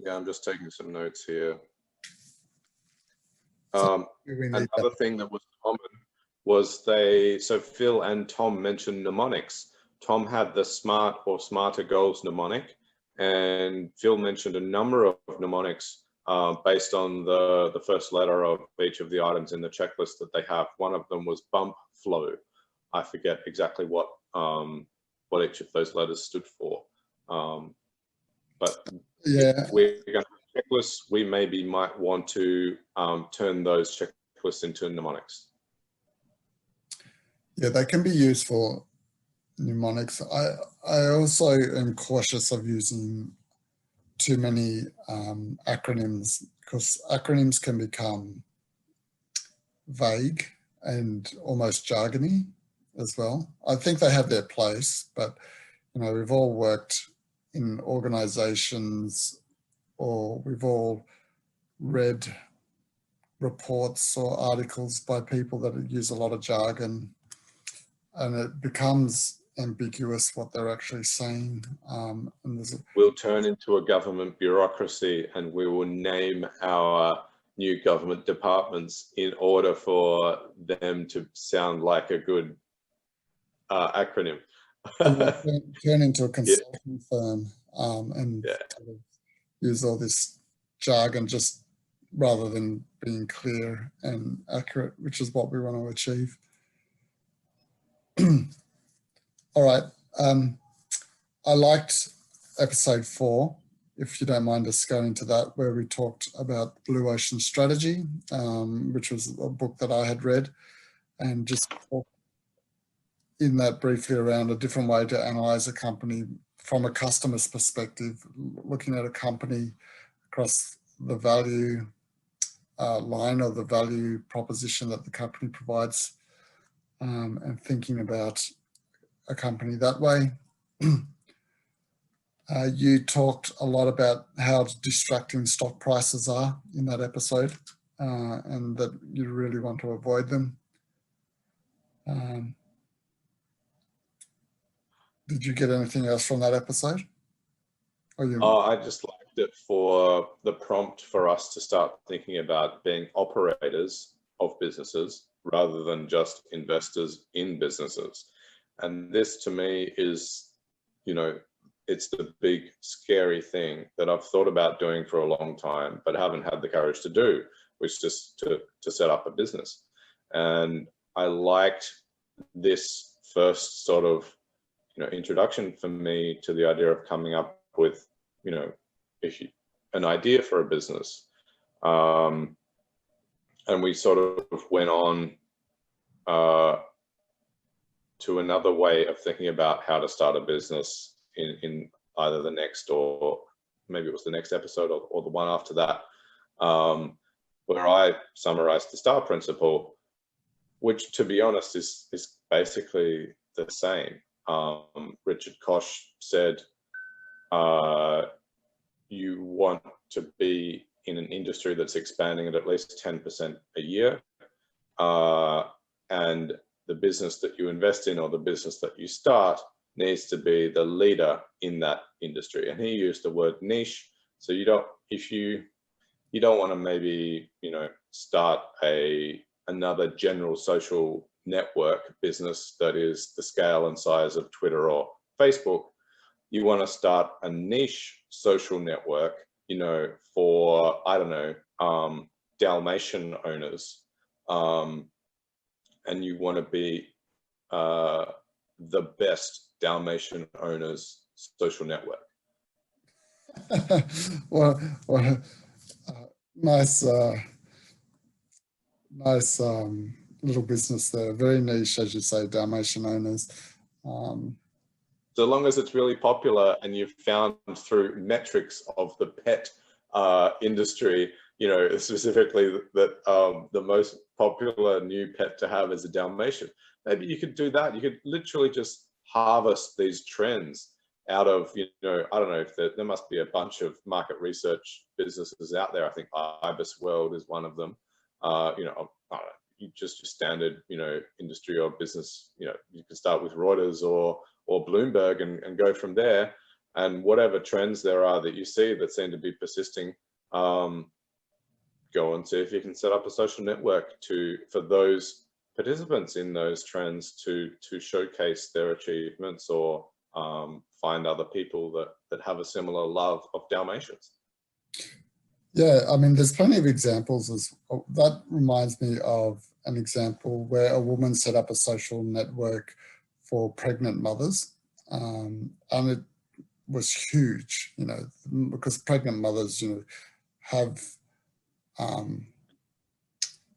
Yeah, I'm just taking some notes here. So we need Another that. thing that was common was so Phil and Tom mentioned mnemonics. Tom had the SMART or Smarter Goals mnemonic, and Phil mentioned a number of mnemonics based on the first letter of each of the items in the checklist that they have. One of them was bump flow. I forget exactly what each of those letters stood for. But Yeah, if we're going to have checklists, we maybe might want to turn those checklists into mnemonics. yeah, they can be used for mnemonics. I also am cautious of using too many acronyms, because acronyms can become vague and almost jargony as well. I think they have their place, but we've all worked in organizations, or we've all read reports or articles by people that use a lot of jargon, and it becomes ambiguous what they're actually saying. We'll turn into a government bureaucracy, and we will name our new government departments in order for them to sound like a good acronym. Turn into a consulting firm and use all this jargon just rather than being clear and accurate, which is what we want to achieve. All right. I liked episode 4, if you don't mind us going into that, where we talked about Blue Ocean Strategy, which was a book that I had read, and just talked in that briefly around a different way to analyze a company from a customer's perspective, looking at a company across the value line or the value proposition that the company provides, and thinking about a company that way. You talked a lot about how distracting stock prices are in that episode, and that you really want to avoid them. Did you get anything else from that episode? I just liked it for the prompt for us to start thinking about being operators of businesses rather than just investors in businesses. And this to me is, it's the big scary thing that I've thought about doing for a long time, but haven't had the courage to do, which is just to set up a business. And I liked this first sort of, introduction for me to the idea of coming up with, an idea for a business. And we sort of went on to another way of thinking about how to start a business in either the next, or maybe it was the next episode or the one after that, where I summarized the STAR principle, which, to be honest, is basically the same. Richard Koch said, you want to be in an industry that's expanding at least 10% a year, and the business that you invest in or the business that you start needs to be the leader in that industry. And he used the word niche. So you don't want to maybe, start another general social network business that is the scale and size of Twitter or Facebook. You want to start a niche social network, for, I don't know, Dalmatian owners. And you want to be the best Dalmatian owners social network. well, nice little business there. Very niche, as you say, Dalmatian owners. So long as it's really popular and you've found through metrics of the pet industry, specifically that the most popular new pet to have is a Dalmatian. Maybe you could do that. You could literally just harvest these trends out of, I don't know, if there must be a bunch of market research businesses out there. I think Ibis World is one of them. I don't know, just your standard, industry or business. You can start with Reuters or Bloomberg and go from there. And whatever trends there are that you see that seem to be persisting, go and see if you can set up a social network for those participants in those trends to showcase their achievements, or find other people that have a similar love of Dalmatians. Yeah, I mean, there's plenty of examples. That reminds me of an example where a woman set up a social network for pregnant mothers, and it was huge, you know, because pregnant mothers, you know, have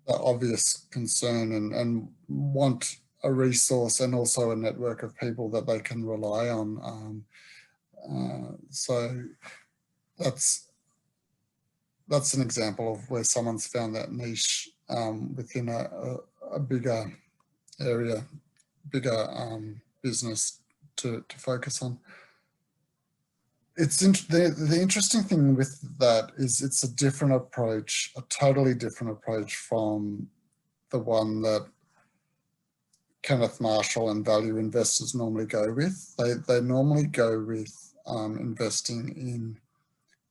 the obvious concern and want a resource and also a network of people that they can rely on. So that's an example of where someone's found that niche within a bigger area, bigger business to focus on. It's the interesting thing with that is it's a different approach, a totally different approach from the one that Kenneth Marshall and value investors normally go with. They normally go with investing in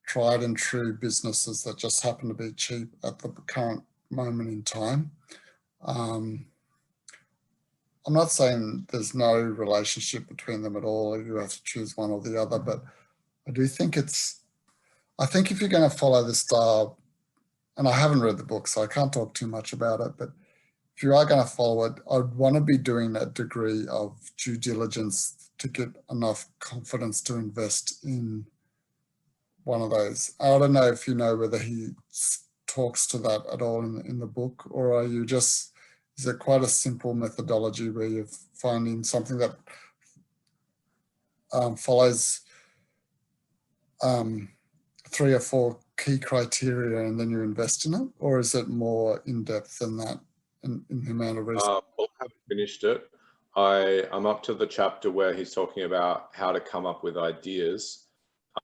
tried and true businesses that just happen to be cheap at the current moment in time. I'm not saying there's no relationship between them at all. You have to choose one or the other, but I do think I think if you're going to follow the style, and I haven't read the book, so I can't talk too much about it, but if you are going to follow it, I'd want to be doing that degree of due diligence to get enough confidence to invest in one of those. I don't know if you know whether he talks to that at all in the book, or are you just, is it quite a simple methodology where you're finding something that follows 3 or 4 key criteria and then you invest in it, or is it more in depth than that in the amount of research? Well, I haven't finished it. I'm up to the chapter where he's talking about how to come up with ideas,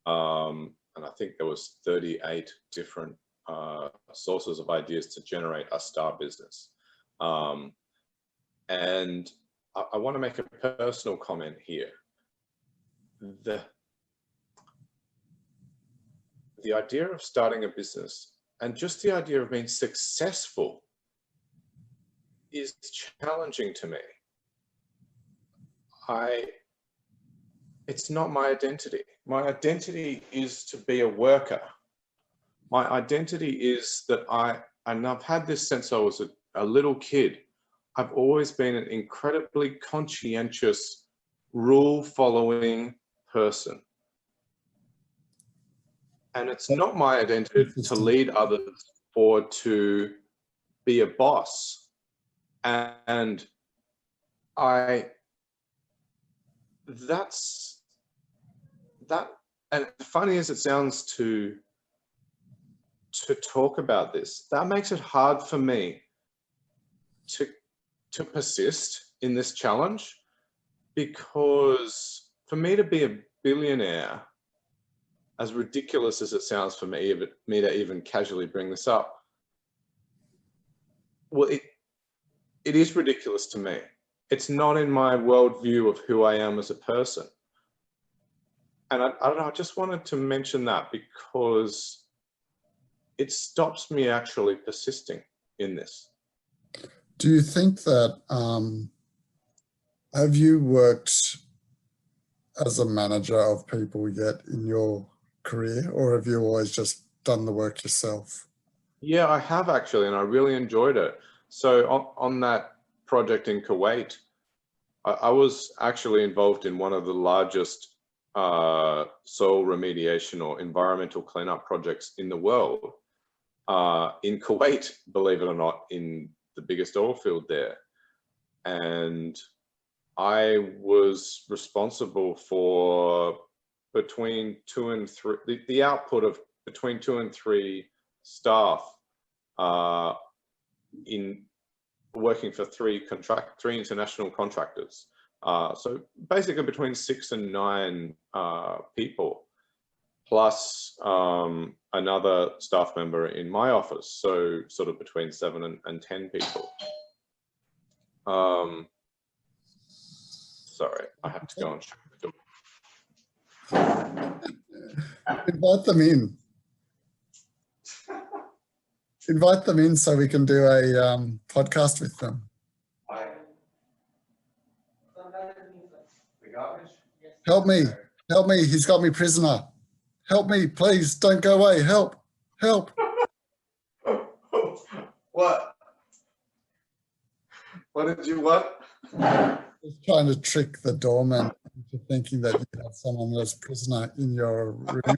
and I think there was 38 different sources of ideas to generate a star business. And I want to make a personal comment here. The idea of starting a business and just the idea of being successful is challenging to me. It's not my identity. My identity is to be a worker. My identity is that and I've had this since I was a little kid. I've always been an incredibly conscientious, rule-following person. And it's not my identity to lead others or to be a boss. And that's that. And funny as it sounds to talk about this, that makes it hard for me to persist in this challenge, because for me to be a billionaire, as ridiculous as it sounds for me to even casually bring this up, well, it is ridiculous to me. It's not in my worldview of who I am as a person. And I don't know, I just wanted to mention that because it stops me actually persisting in this. Do you think that, have you worked as a manager of people yet in your career, or have you always just done the work yourself? Yeah, I have actually, and I really enjoyed it. So on that project in Kuwait, I was actually involved in one of the largest soil remediation or environmental cleanup projects in the world. In Kuwait, believe it or not, in the biggest oil field there. And I was responsible for between 2 and 3, the output of between 2 and 3 staff in working for 3 international contractors. So basically between 6 and 9 people, plus another staff member in my office. So sort of between 7 and 10 people. Sorry, I have to go and shut the door. Invite them in. Invite them in so we can do a podcast with them. Help me. Help me. He's got me prisoner. Help me, please. Don't go away. Help. Help. What? What did you want? Just trying to trick the doorman into thinking that you had someone as prisoner in your room.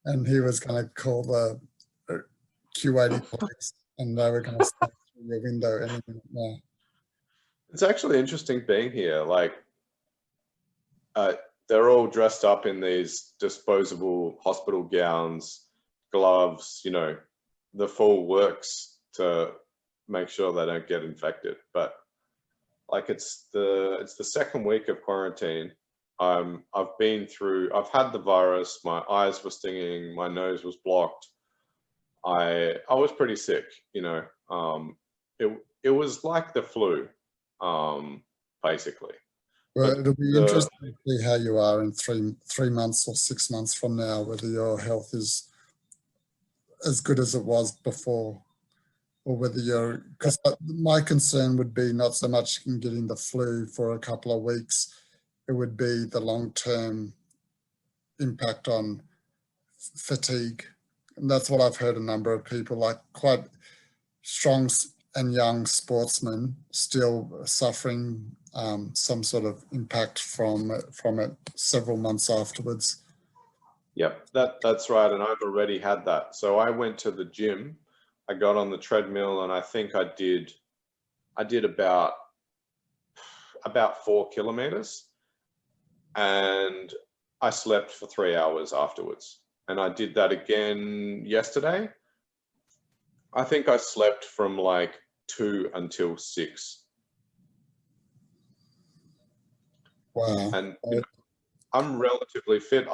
And he was going to call the Q80 police and they were going to sneak through your window any minute now. It's actually interesting being here. Like, they're all dressed up in these disposable hospital gowns, gloves, you know, the full works to make sure they don't get infected. But like, it's the second week of quarantine. I've had the virus, my eyes were stinging, my nose was blocked. I was pretty sick, you know. It was like the flu, basically. Well, it'll be interesting to see how you are in three months or 6 months from now, whether your health is as good as it was before, or whether you're, because my concern would be not so much in getting the flu for a couple of weeks, it would be the long-term impact on fatigue. And that's what I've heard a number of people, like quite strong and young sportsmen, still suffering some sort of impact from it several months afterwards. Yep, that's right. And I've already had that. So I went to the gym, I got on the treadmill, and I think I did about 4 kilometers, and I slept for 3 hours afterwards. And I did that again yesterday. I think I slept from like 2 until 6. Wow. And you know, I'm relatively fit.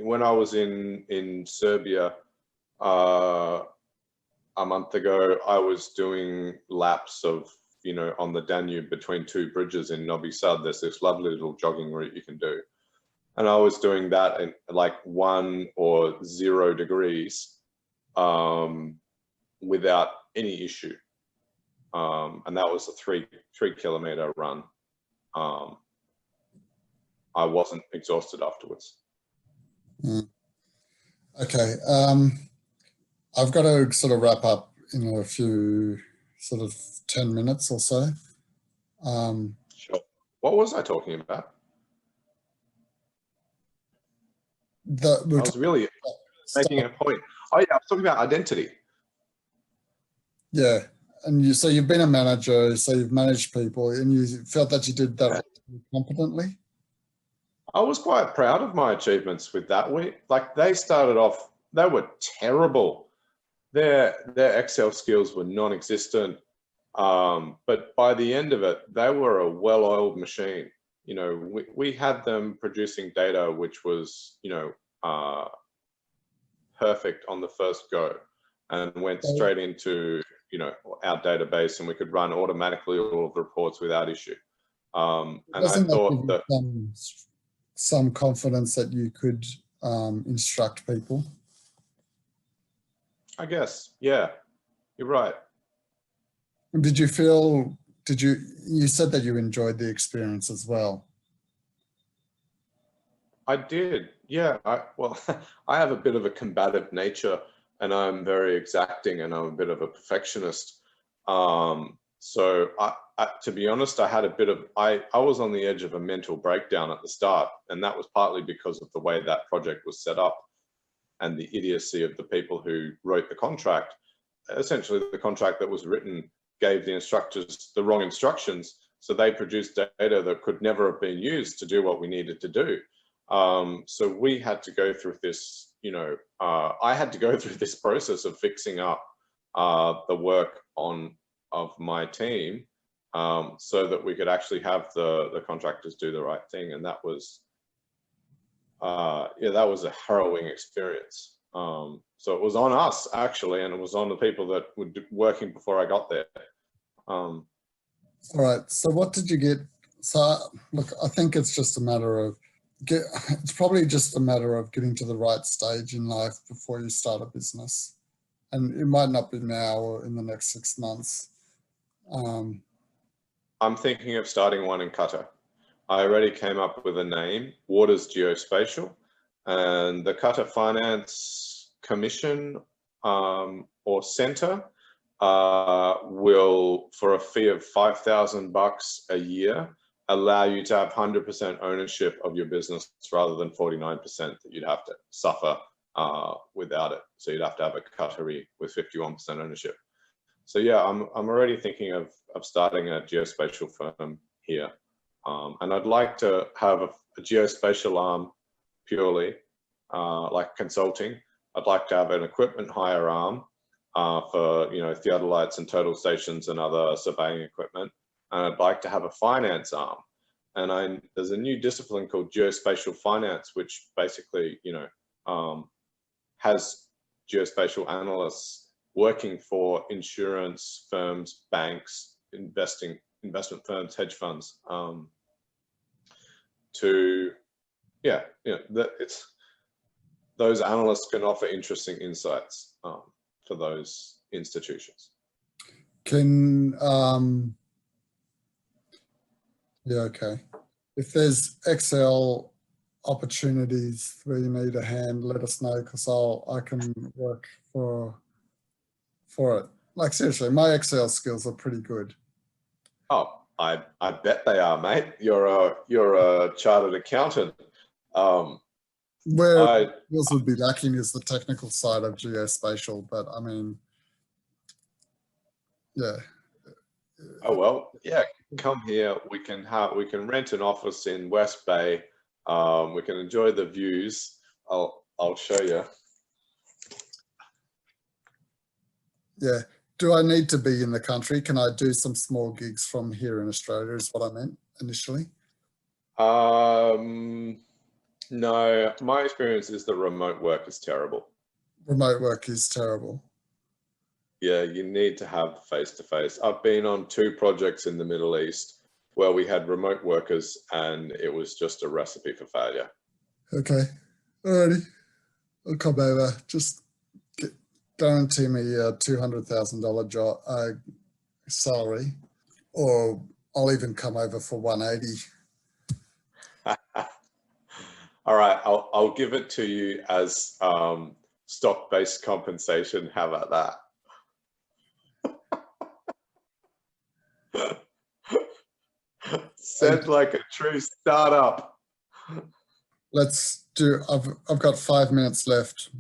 When I was in Serbia a month ago, I was doing laps of, you know, on the Danube between 2 bridges in Novi Sad. There's this lovely little jogging route you can do. And I was doing that in like 1 or 0 degrees without any issue. And that was a 3 kilometer run. I wasn't exhausted afterwards. Okay. I've got to sort of wrap up in a few sort of 10 minutes or so. Sure. What was I talking about? I was really making a point. Oh yeah, I was talking about identity. Yeah. And so you've been a manager, so you've managed people, and you felt that you did that competently? I was quite proud of my achievements with that. They started off, they were terrible. Their Excel skills were non-existent. But by the end of it, they were a well-oiled machine. You know, we had them producing data which was, you know, perfect on the first go, and went straight into, you know, our database, and we could run automatically all of the reports without issue. And I thought that some confidence that you could instruct people. I guess, yeah, you're right. Did you feel, you said that you enjoyed the experience as well? I did, yeah. Well, I have a bit of a combative nature, and I'm very exacting, and I'm a bit of a perfectionist. So to be honest, I had a bit of, I was on the edge of a mental breakdown at the start, and that was partly because of the way that project was set up and the idiocy of the people who wrote the contract. Essentially, the contract that was written gave the instructors the wrong instructions, so they produced data that could never have been used to do what we needed to do. So we had to go through this, you know, I had to go through this process of fixing up the work of my team, so that we could actually have the contractors do the right thing. And that was, yeah, that was a harrowing experience. So it was on us actually, and it was on the people that were working before I got there. All right, so what did you get? So look, I think it's just a matter of it's probably just a matter of getting to the right stage in life before you start a business. And it might not be now or in the next 6 months. I'm thinking of starting one in Qatar. I already came up with a name, Waters Geospatial, and the Qatar Finance Commission or Centre will, for a fee of $5,000 a year, allow you to have 100% ownership of your business rather than 49% that you'd have to suffer without it. So you'd have to have a Qatari with 51% ownership. So yeah, I'm already thinking of starting a geospatial firm here. And I'd like to have a geospatial arm purely, like consulting. I'd like to have an equipment hire arm for, you know, theodolites and total stations and other surveying equipment. And I'd like to have a finance arm. And there's a new discipline called geospatial finance, which basically, you know, has geospatial analysts working for insurance firms, banks, investment firms, hedge funds, those analysts can offer interesting insights for those institutions. Okay. If there's Excel opportunities where you need a hand, let us know, because I can work for it. Like seriously, my Excel skills are pretty good. Oh, I bet they are, mate. You're a chartered accountant. Where skills would be lacking is the technical side of geospatial, but I mean, yeah. Oh well, yeah. Come here. We can rent an office in West Bay. We can enjoy the views. I'll show you. Yeah. Do I need to be in the country? Can I do some small gigs from here in Australia is what I meant initially? No, my experience is that remote work is terrible. Remote work is terrible. Yeah, you need to have face-to-face. I've been on 2 projects in the Middle East where we had remote workers and it was just a recipe for failure. Okay. Alrighty. I'll come over. Just guarantee me a $200,000 job salary, or I'll even come over for 180. All right, I'll give it to you as stock-based compensation. How about that? Sounds like a true startup. Let's do. I've got 5 minutes left.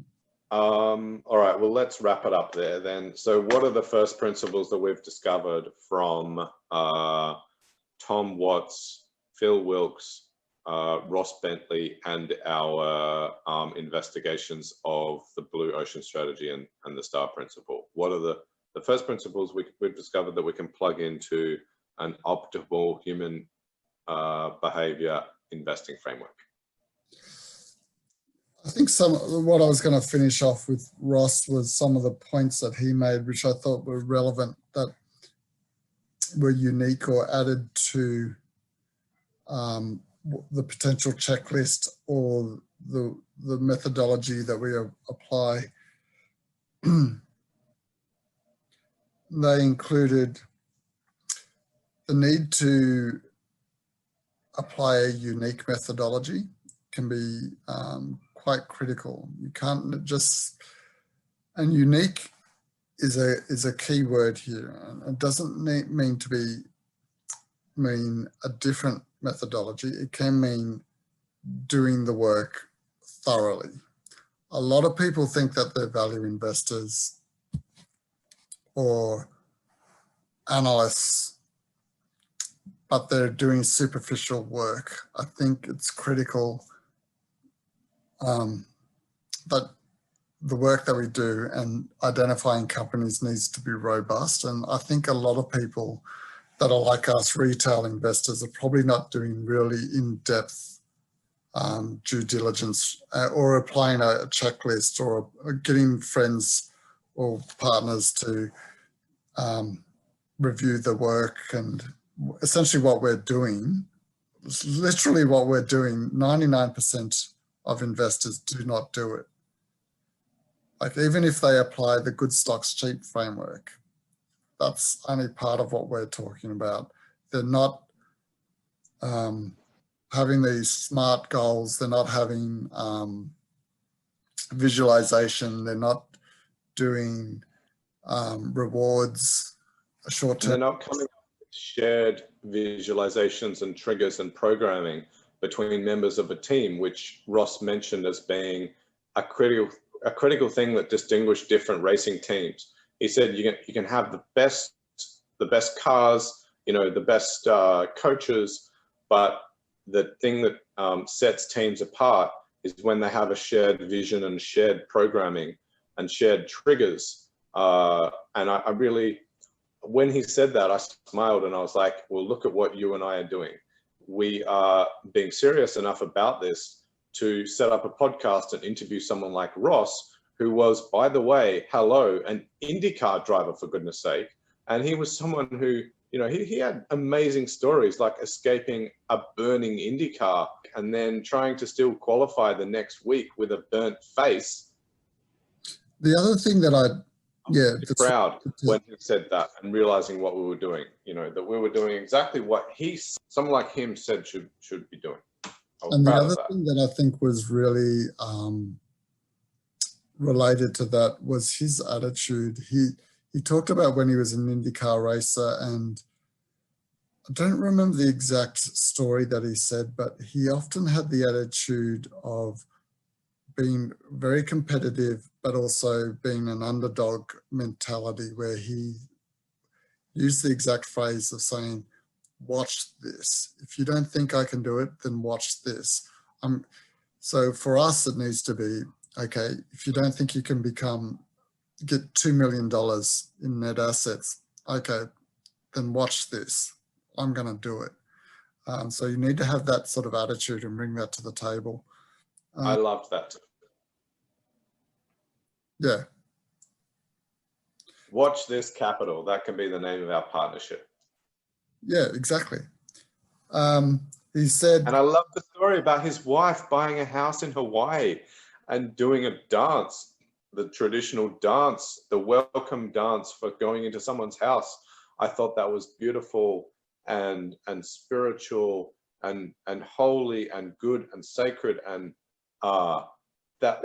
All right, well, let's wrap it up there then. So what are the first principles that we've discovered from Tom Watts, Phil Wilkes, Ross Bentley, and our investigations of the Blue Ocean Strategy and the STAR Principle? What are the first principles we've discovered that we can plug into an optimal human behavior investing framework? I think what I was going to finish off with Ross was some of the points that he made, which I thought were relevant, that were unique or added to the potential checklist or the methodology that we apply. They included the need to apply a unique methodology. Can be quite critical. You can't just, and unique is a key word here. It doesn't mean a different methodology. It can mean doing the work thoroughly. A lot of people think that they're value investors or analysts, but they're doing superficial work. I think it's critical that the work that we do and identifying companies needs to be robust. And I think a lot of people that are like us, retail investors, are probably not doing really in-depth due diligence or applying a checklist or getting friends or partners to review the work and essentially what we're doing It's literally what we're doing. 99% of investors do not do it. Like, even if they apply the good stocks cheap framework, that's only part of what we're talking about. They're not having these SMART goals. They're not having visualization. They're not doing rewards, short-term. They're not coming up with shared visualizations and triggers and programming between members of a team, which Ross mentioned as being a critical thing that distinguished different racing teams. He said you can have the best cars, the best coaches, but the thing that sets teams apart is when they have a shared vision and shared programming and shared triggers. And I really, when he said that, I smiled and I was like, well, look at what you and I are doing. We are being serious enough about this to set up a podcast and interview someone like Ross, who was, by the way, an IndyCar driver, for goodness sake. And he was someone who, he had amazing stories, like escaping a burning IndyCar and then trying to still qualify the next week with a burnt face. The other thing that proud when he said that, and realizing what we were doing, that we were doing exactly what someone like him said should be doing. And the other thing that I think was really related to that was his attitude. He talked about when he was an IndyCar racer, and I don't remember the exact story that he said, but he often had the attitude of being very competitive, but also being an underdog mentality, where he used the exact phrase of saying, watch this. If you don't think I can do it, then watch this. So for us, it needs to be, okay, if you don't think you can get $2 million in net assets, okay, then watch this. I'm going to do it. So you need to have that sort of attitude and bring that to the table. I loved that. Yeah. Watch this capital. That can be the name of our partnership. Yeah, exactly. He said, and I love the story about his wife buying a house in Hawaii and doing a dance, the traditional dance, the welcome dance for going into someone's house. I thought that was beautiful and spiritual and holy and good and sacred, and that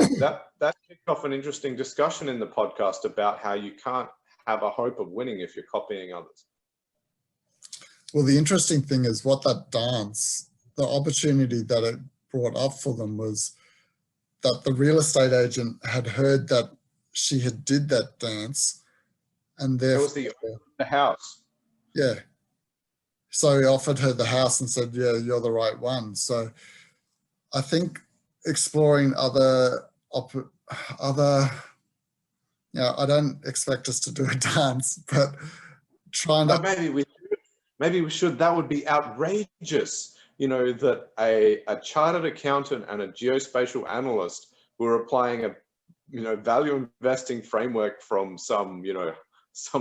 kicked off an interesting discussion in the podcast about how you can't have a hope of winning if you're copying others. Well, the interesting thing is what that dance, the opportunity that it brought up for them was that the real estate agent had heard that she had did that dance, and therefore it was the house. Yeah. So he offered her the house and said, yeah, you're the right one. So I think exploring other, I don't expect us to do a dance, but trying to... Maybe we should. That would be outrageous. That a chartered accountant and a geospatial analyst who are applying a, value investing framework from some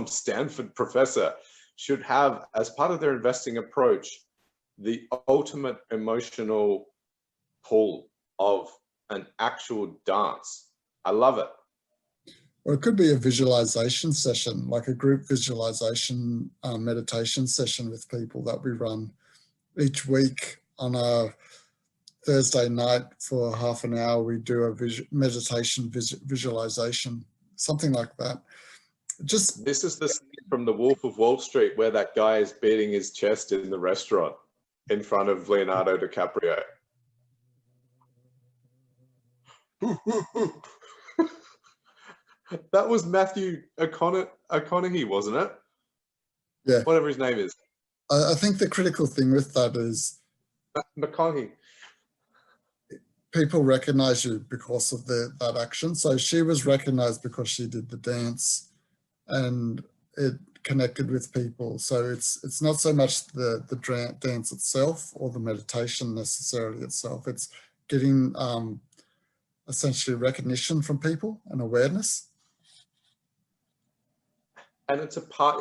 Stanford professor should have, as part of their investing approach, the ultimate emotional pull of an actual dance. I love it. Or it could be a visualization session, like a group visualization meditation session with people that we run each week on a Thursday night for half an hour. We do a meditation visualization, something like that. This is the scene from The Wolf of Wall Street where that guy is beating his chest in the restaurant in front of Leonardo DiCaprio. That was Matthew McConaughey, wasn't it? Yeah. Whatever his name is. I think the critical thing with that is McConaughey. People recognize you because of that action. So she was recognized because she did the dance and it connected with people. So it's not so much the dance itself or the meditation necessarily itself. It's getting essentially recognition from people and awareness. And it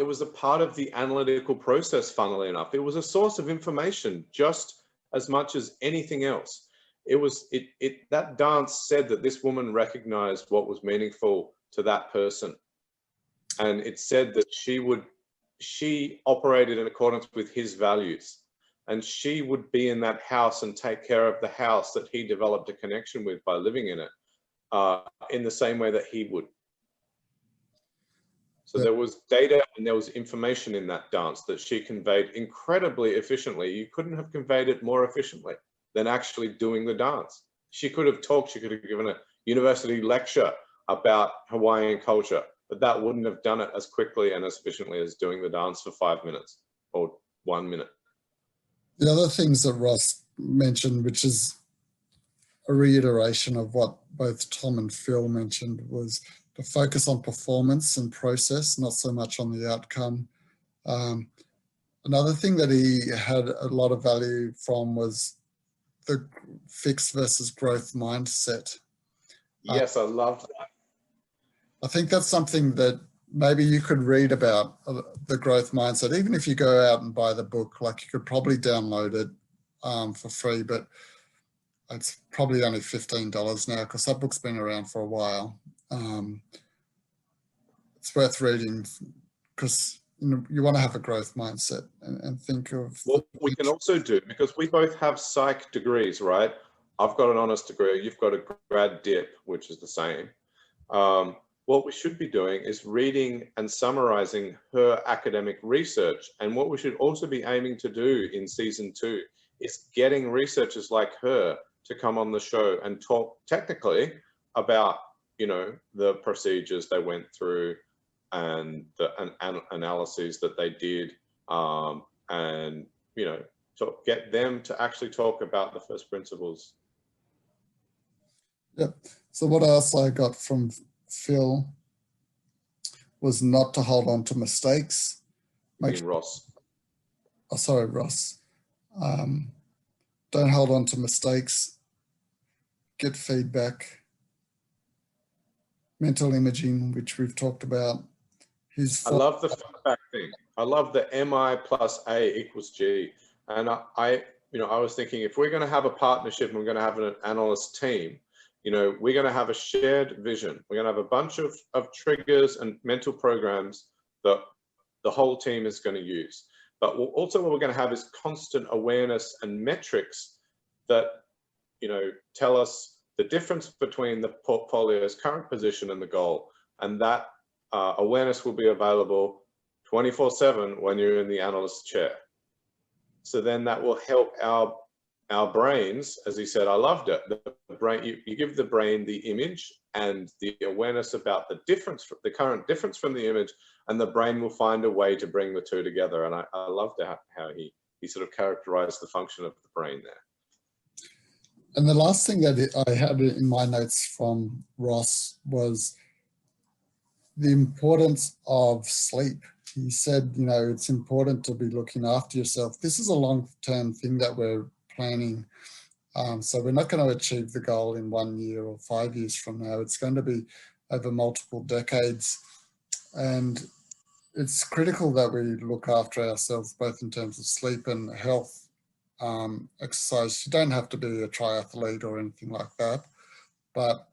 was a part of the analytical process, funnily enough. It was a source of information, just as much as anything else. That dance said that this woman recognized what was meaningful to that person. And it said that she operated in accordance with his values, and she would be in that house and take care of the house that he developed a connection with by living in it, in the same way that he would. So there was data and there was information in that dance that she conveyed incredibly efficiently. You couldn't have conveyed it more efficiently than actually doing the dance. She could have talked, she could have given a university lecture about Hawaiian culture, but that wouldn't have done it as quickly and as efficiently as doing the dance for 5 minutes or 1 minute. The other things that Ross mentioned, which is a reiteration of what both Tom and Phil mentioned, was the focus on performance and process, not so much on the outcome. Another thing that he had a lot of value from was the fixed versus growth mindset. Yes, I love that. I think that's something that maybe you could read about, the growth mindset. Even if you go out and buy the book, like you could probably download it for free, but it's probably only $15 now because that book's been around for a while. It's worth reading because you want to have a growth mindset and think of what we can also do, because we both have psych degrees, right? I've got an honors degree, you've got a grad dip, which is the same. What we should be doing is reading and summarising her academic research. And what we should also be aiming to do in season 2 is getting researchers like her to come on the show and talk technically about, the procedures they went through and the analyses that they did, and, get them to actually talk about the first principles. Yep. So what else I got from Phil was not to hold on to mistakes. Ross. Oh, sorry, Ross. Don't hold on to mistakes. Get feedback. Mental imaging, which we've talked about. I love the feedback thing. I love the MI plus A equals G. And I was thinking, if we're going to have a partnership and we're going to have an analyst team, we're going to have a shared vision. We're going to have a bunch of triggers and mental programs that the whole team is going to use. But also what we're going to have is constant awareness and metrics that, tell us the difference between the portfolio's current position and the goal. And that awareness will be available 24/7 when you're in the analyst chair. So then that will help our brains, as he said. I loved it. The brain, you give the brain the image and the awareness about the difference, the current difference from the image, and the brain will find a way to bring the two together. And I loved how he sort of characterized the function of the brain there. And the last thing that I had in my notes from Ross was the importance of sleep. He said, it's important to be looking after yourself. This is a long-term thing that we're planning. So we're not going to achieve the goal in 1 year or 5 years from now. It's going to be over multiple decades. And it's critical that we look after ourselves, both in terms of sleep and health. Exercise. You don't have to be a triathlete or anything like that, but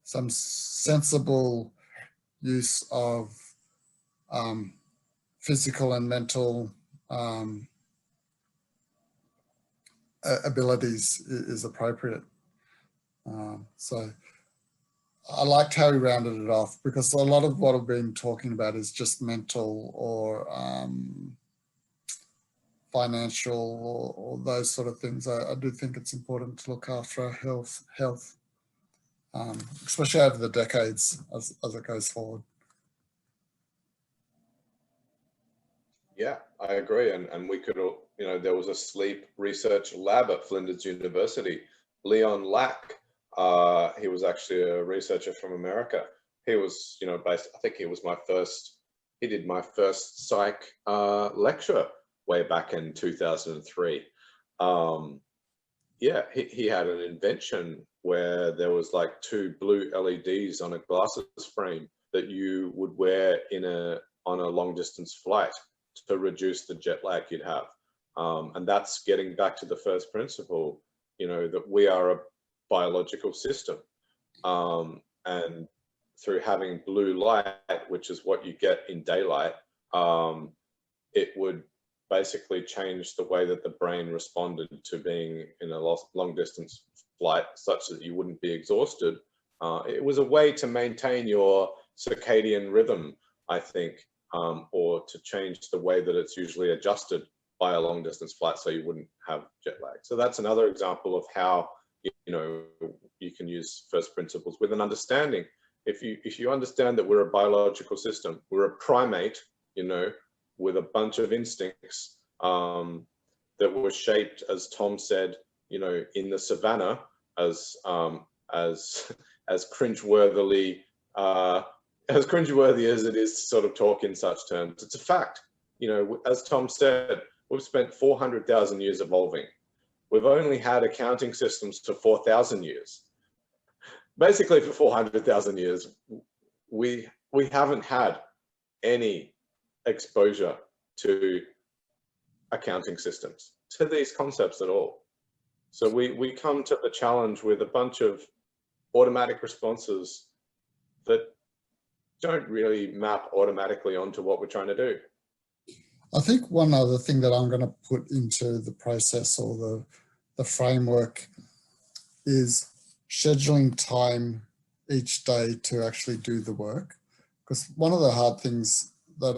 some sensible use of physical and mental abilities is appropriate. So I liked how he rounded it off, because a lot of what I've been talking about is just mental or financial or those sort of things. I do think it's important to look after our health, especially over the decades as it goes forward. Yeah, I agree. And we could, there was a sleep research lab at Flinders University. Leon Lack, he was actually a researcher from America. He was, based, I think he did my first psych lecture way back in 2003. Yeah, he had an invention where there was like 2 blue LEDs on a glasses frame that you would wear on a long distance flight to reduce the jet lag you'd have. And that's getting back to the first principle, that we are a biological system. And through having blue light, which is what you get in daylight, it would basically change the way that the brain responded to being in a long distance flight, such that you wouldn't be exhausted. It was a way to maintain your circadian rhythm, I think, or to change the way that it's usually adjusted by a long distance flight, so you wouldn't have jet lag. So that's another example of how you can use first principles with an understanding. If you understand that we're a biological system, we're a primate, with a bunch of instincts that were shaped, as Tom said, in the savannah, as cringeworthy as it is to sort of talk in such terms. It's a fact. As Tom said, we've spent 400,000 years evolving. We've only had accounting systems for 4,000 years. Basically, for 400,000 years, we haven't had any exposure to accounting systems, to these concepts at all. So we come to the challenge with a bunch of automatic responses that don't really map automatically onto what we're trying to do. I think one other thing that I'm going to put into the process or the framework is scheduling time each day to actually do the work. Because one of the hard things that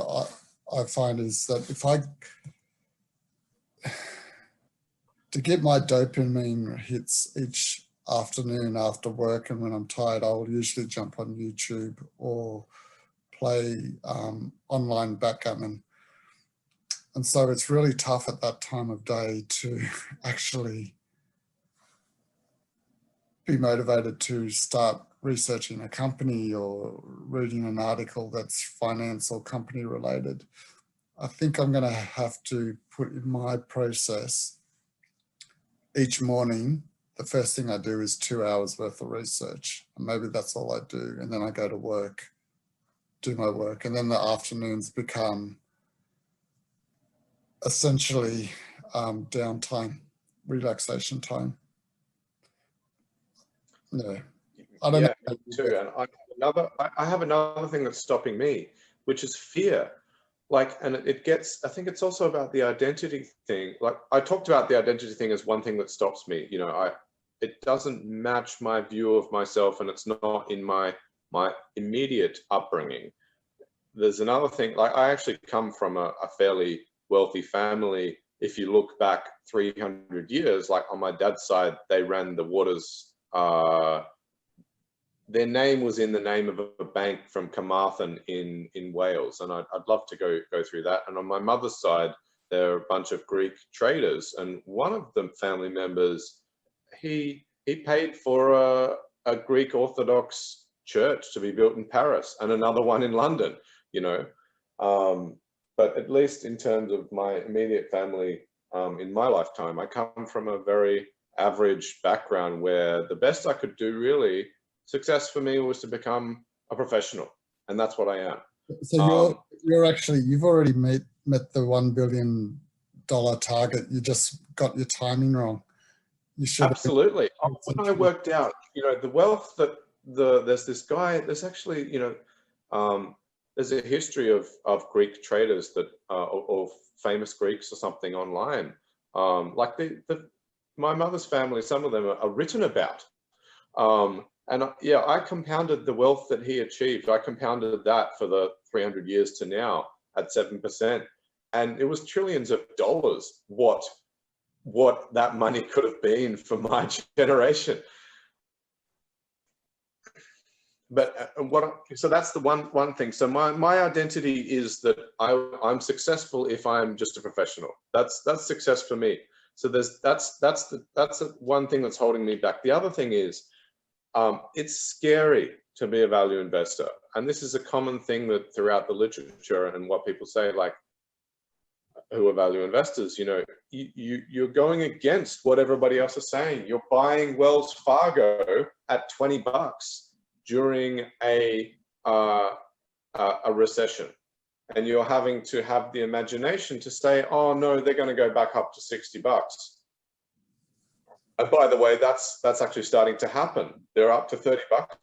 I find is that to get my dopamine hits each afternoon after work, and when I'm tired, I'll usually jump on YouTube or play online backgammon. And so it's really tough at that time of day to actually be motivated to start researching a company or reading an article that's finance or company related. I think I'm going to have to put in my process each morning, the first thing I do is 2 hours worth of research. And maybe that's all I do. And then I go to work, do my work. And then the afternoons become essentially downtime, relaxation time. No, I don't know. Too. And I have another thing that's stopping me, which is fear. And it gets, I think it's also about the identity thing. Like I talked about the identity thing as one thing that stops me. It doesn't match my view of myself, and it's not in my immediate upbringing. There's another thing, like I actually come from a fairly wealthy family. If you look back 300 years, like on my dad's side, they ran the Waters, their name was in the name of a bank from Carmarthen in Wales, and I'd love to go through that. And on my mother's side, there are a bunch of Greek traders, and one of the family members, he paid for a Greek Orthodox church to be built in Paris, and another one in London. But at least in terms of my immediate family, in my lifetime, I come from a very average background where the best I could do, really, success for me was to become a professional, and that's what I am. So you've already met the $1 billion target. You just got your timing wrong. You should absolutely. When I worked out, the wealth that there's this guy. There's actually, there's a history of Greek traders that or famous Greeks or something online. Like my mother's family, some of them are written about. And I compounded the wealth that he achieved. I compounded that for the 300 years to now at 7%. And it was trillions of dollars what that money could have been for my generation. But so that's the one thing. So my identity is that I'm successful if I'm just a professional. That's success for me. So that's the one thing that's holding me back. The other thing is, it's scary to be a value investor. And this is a common thing that throughout the literature and what people say, like, who are value investors, you're going against what everybody else is saying. You're buying Wells Fargo at $20 during a recession. and you're having to have the imagination to say, oh no, they're going to go back up to $60. And by the way, that's actually starting to happen. They're up to $30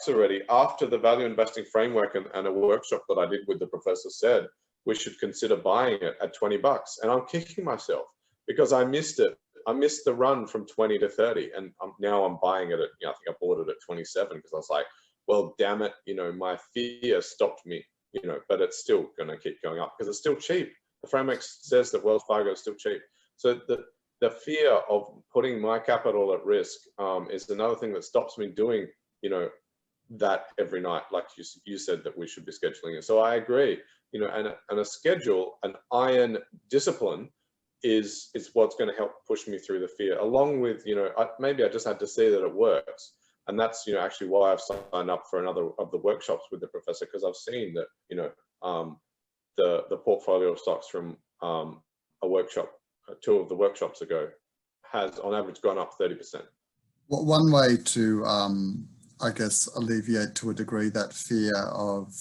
already after the value investing framework and a workshop that I did with the professor said we should consider buying it at $20. And I'm kicking myself because I missed it. I missed the run from 20 to 30, and now I'm buying it at, I think I bought it at 27 because I was like, well, damn it, my fear stopped me, but it's still going to keep going up because it's still cheap. The framework says that Wells Fargo is still cheap. So the fear of putting my capital at risk is another thing that stops me doing, that every night, like you said that we should be scheduling it. So I agree, and a schedule, an iron discipline is what's going to help push me through the fear, along with, maybe I just had to see that it works. And that's, actually why I've signed up for another of the workshops with the professor, because I've seen that, the portfolio of stocks from a workshop, 2 of the workshops ago, has on average gone up 30%. Well, one way to, I guess, alleviate to a degree that fear of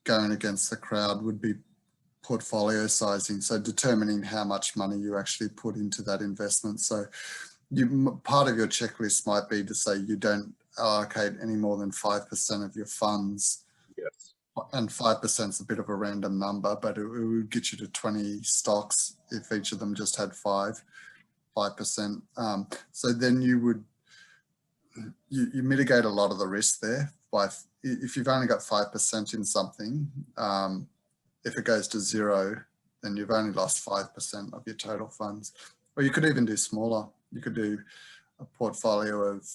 going against the crowd would be portfolio sizing. So determining how much money you actually put into that investment. So part of your checklist might be to say you don't allocate any more than 5% of your funds. Yes. And 5% is a bit of a random number, but it would get you to 20 stocks if each of them just had 5%. So then you mitigate a lot of the risk there by, if you've only got 5% in something, if it goes to 0, then you've only lost 5% of your total funds. Or you could even do smaller. You could do a portfolio of,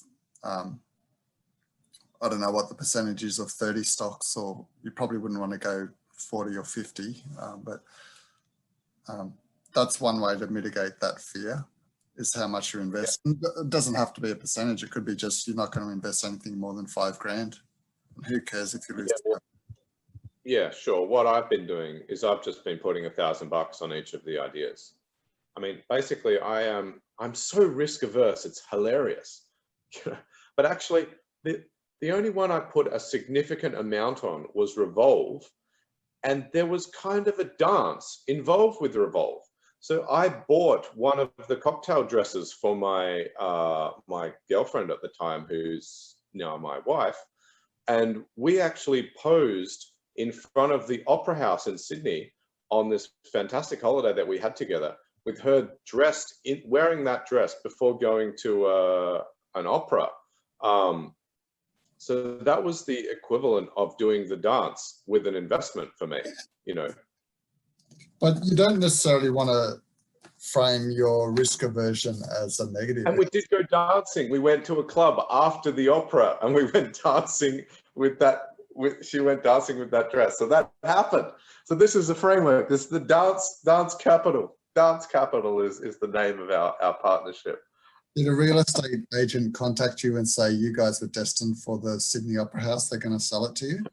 I don't know what the percentage is of 30 stocks, or you probably wouldn't want to go 40 or 50, but that's one way to mitigate that fear, is how much you invest. Yeah. It doesn't have to be a percentage. It could be just you're not going to invest anything more than $5,000. Who cares if you lose? Yeah, sure. What I've been doing is I've just been putting $1,000 on each of the ideas. I mean, basically, I'm so risk averse. It's hilarious. But actually, the only one I put a significant amount on was Revolve, and there was kind of a dance involved with Revolve. So I bought one of the cocktail dresses for my my girlfriend at the time, who's now my wife, and we actually posed in front of the Opera House in Sydney on this fantastic holiday that we had together, with her dressed in, wearing that dress before going to an opera. So that was the equivalent of doing the dance with an investment for me, But you don't necessarily want to frame your risk aversion as a negative. And we did go dancing. We went to a club after the opera and we went dancing with that. She went dancing with that dress. So that happened. So this is the framework. This is the dance capital. Dance capital is the name of our partnership. Did a real estate agent contact you and say you guys were destined for the Sydney Opera House? They're going to sell it to you?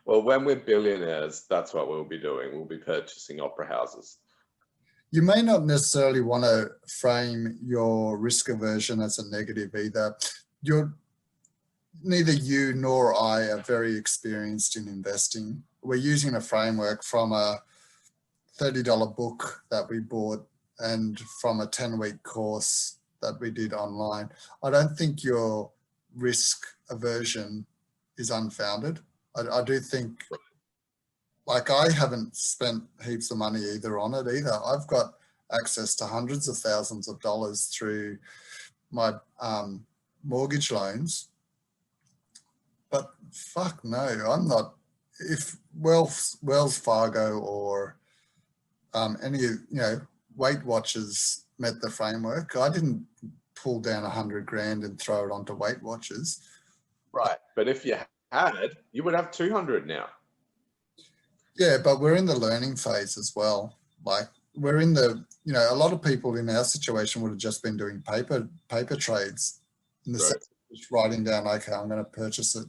Well, when we're billionaires, that's what we'll be doing. We'll be purchasing opera houses. You may not necessarily want to frame your risk aversion as a negative either. Neither you nor I are very experienced in investing. We're using a framework from a $30 book that we bought and from a 10-week course that we did online. I don't think your risk aversion is unfounded. I do think, like, I haven't spent heaps of money either on it either. I've got access to hundreds of thousands of dollars through my mortgage loans. But fuck no, I'm not. If Wells Fargo or any, Weight Watchers met the framework, I didn't pull down $100,000 and throw it onto Weight Watchers. Right, but if you had, you would have 200 now. Yeah, but we're in the learning phase as well. Like, we're in the, a lot of people in our situation would have just been doing paper trades in the sense of just writing down, okay, I'm going to purchase it.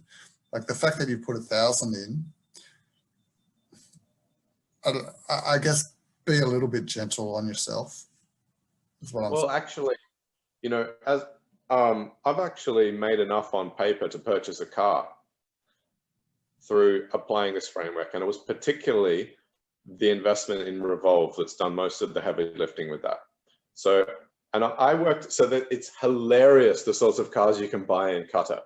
Like, the fact that you put 1,000 in, I guess, be a little bit gentle on yourself is what I'm saying. Well, actually, as I've actually made enough on paper to purchase a car. through applying this framework. And it was particularly the investment in Revolve that's done most of the heavy lifting with that. So, and I worked, so that it's hilarious, the sorts of cars you can buy in Qatar,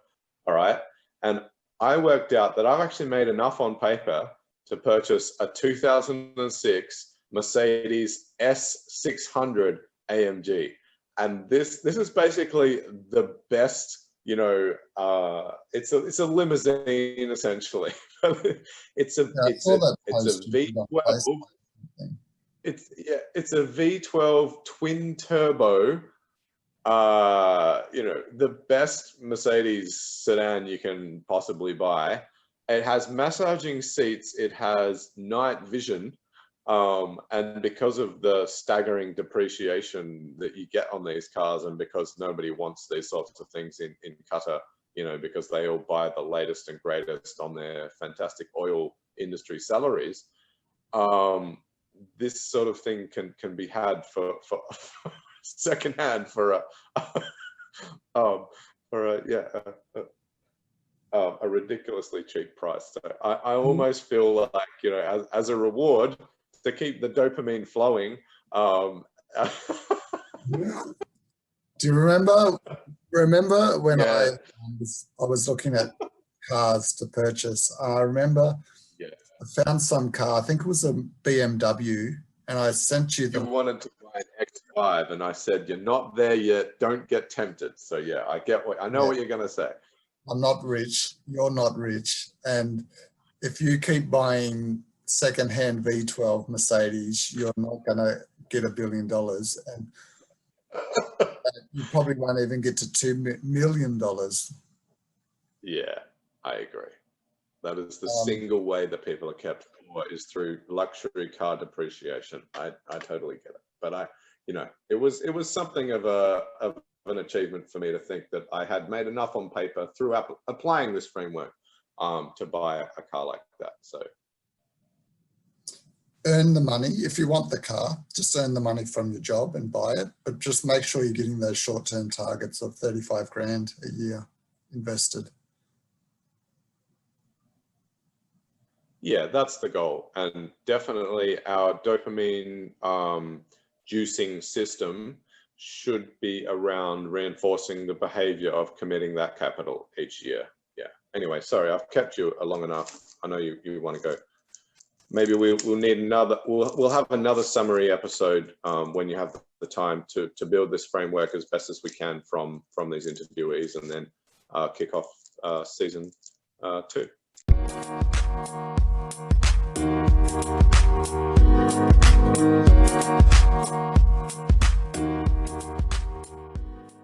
all right? And I worked out that I've actually made enough on paper to purchase a 2006 Mercedes S600 AMG. And this is basically the best, you know, it's a limousine essentially. it's a V12. It's a V12 twin turbo. You know, the best Mercedes sedan you can possibly buy. It has massaging seats. It has night vision. And because of the staggering depreciation that you get on these cars, and because nobody wants these sorts of things in Qatar, you know, because they all buy the latest and greatest on their fantastic oil industry salaries, this sort of thing can be had for secondhand for a ridiculously cheap price. So I almost feel like, you know, as a reward to keep the dopamine flowing. Do you remember when I was looking at cars to purchase? I remember I found some car, I think it was a BMW, and I sent you the... You wanted to buy an X5, and I said, you're not there yet, don't get tempted. So yeah, I know what you're going to say. I'm not rich, you're not rich. And if you keep buying secondhand V12 Mercedes, you're not going to get $1 billion. And you probably won't even get to $2 million. Yeah, I agree. That is the single way that people are kept poor, is through luxury car depreciation. I totally get it. But you know, it was something of an achievement for me to think that I had made enough on paper through applying this framework to buy a car like that. So earn the money. If you want the car, just earn the money from your job and buy it, but just make sure you're getting those short-term targets of 35 grand a year invested. Yeah, that's the goal. And definitely our dopamine juicing system should be around reinforcing the behavior of committing that capital each year. Yeah. Anyway, sorry, I've kept you long enough. I know you want to go. Maybe we'll need another, we'll have another summary episode when you have the time to build this framework as best as we can from these interviewees, and then kick off season 2.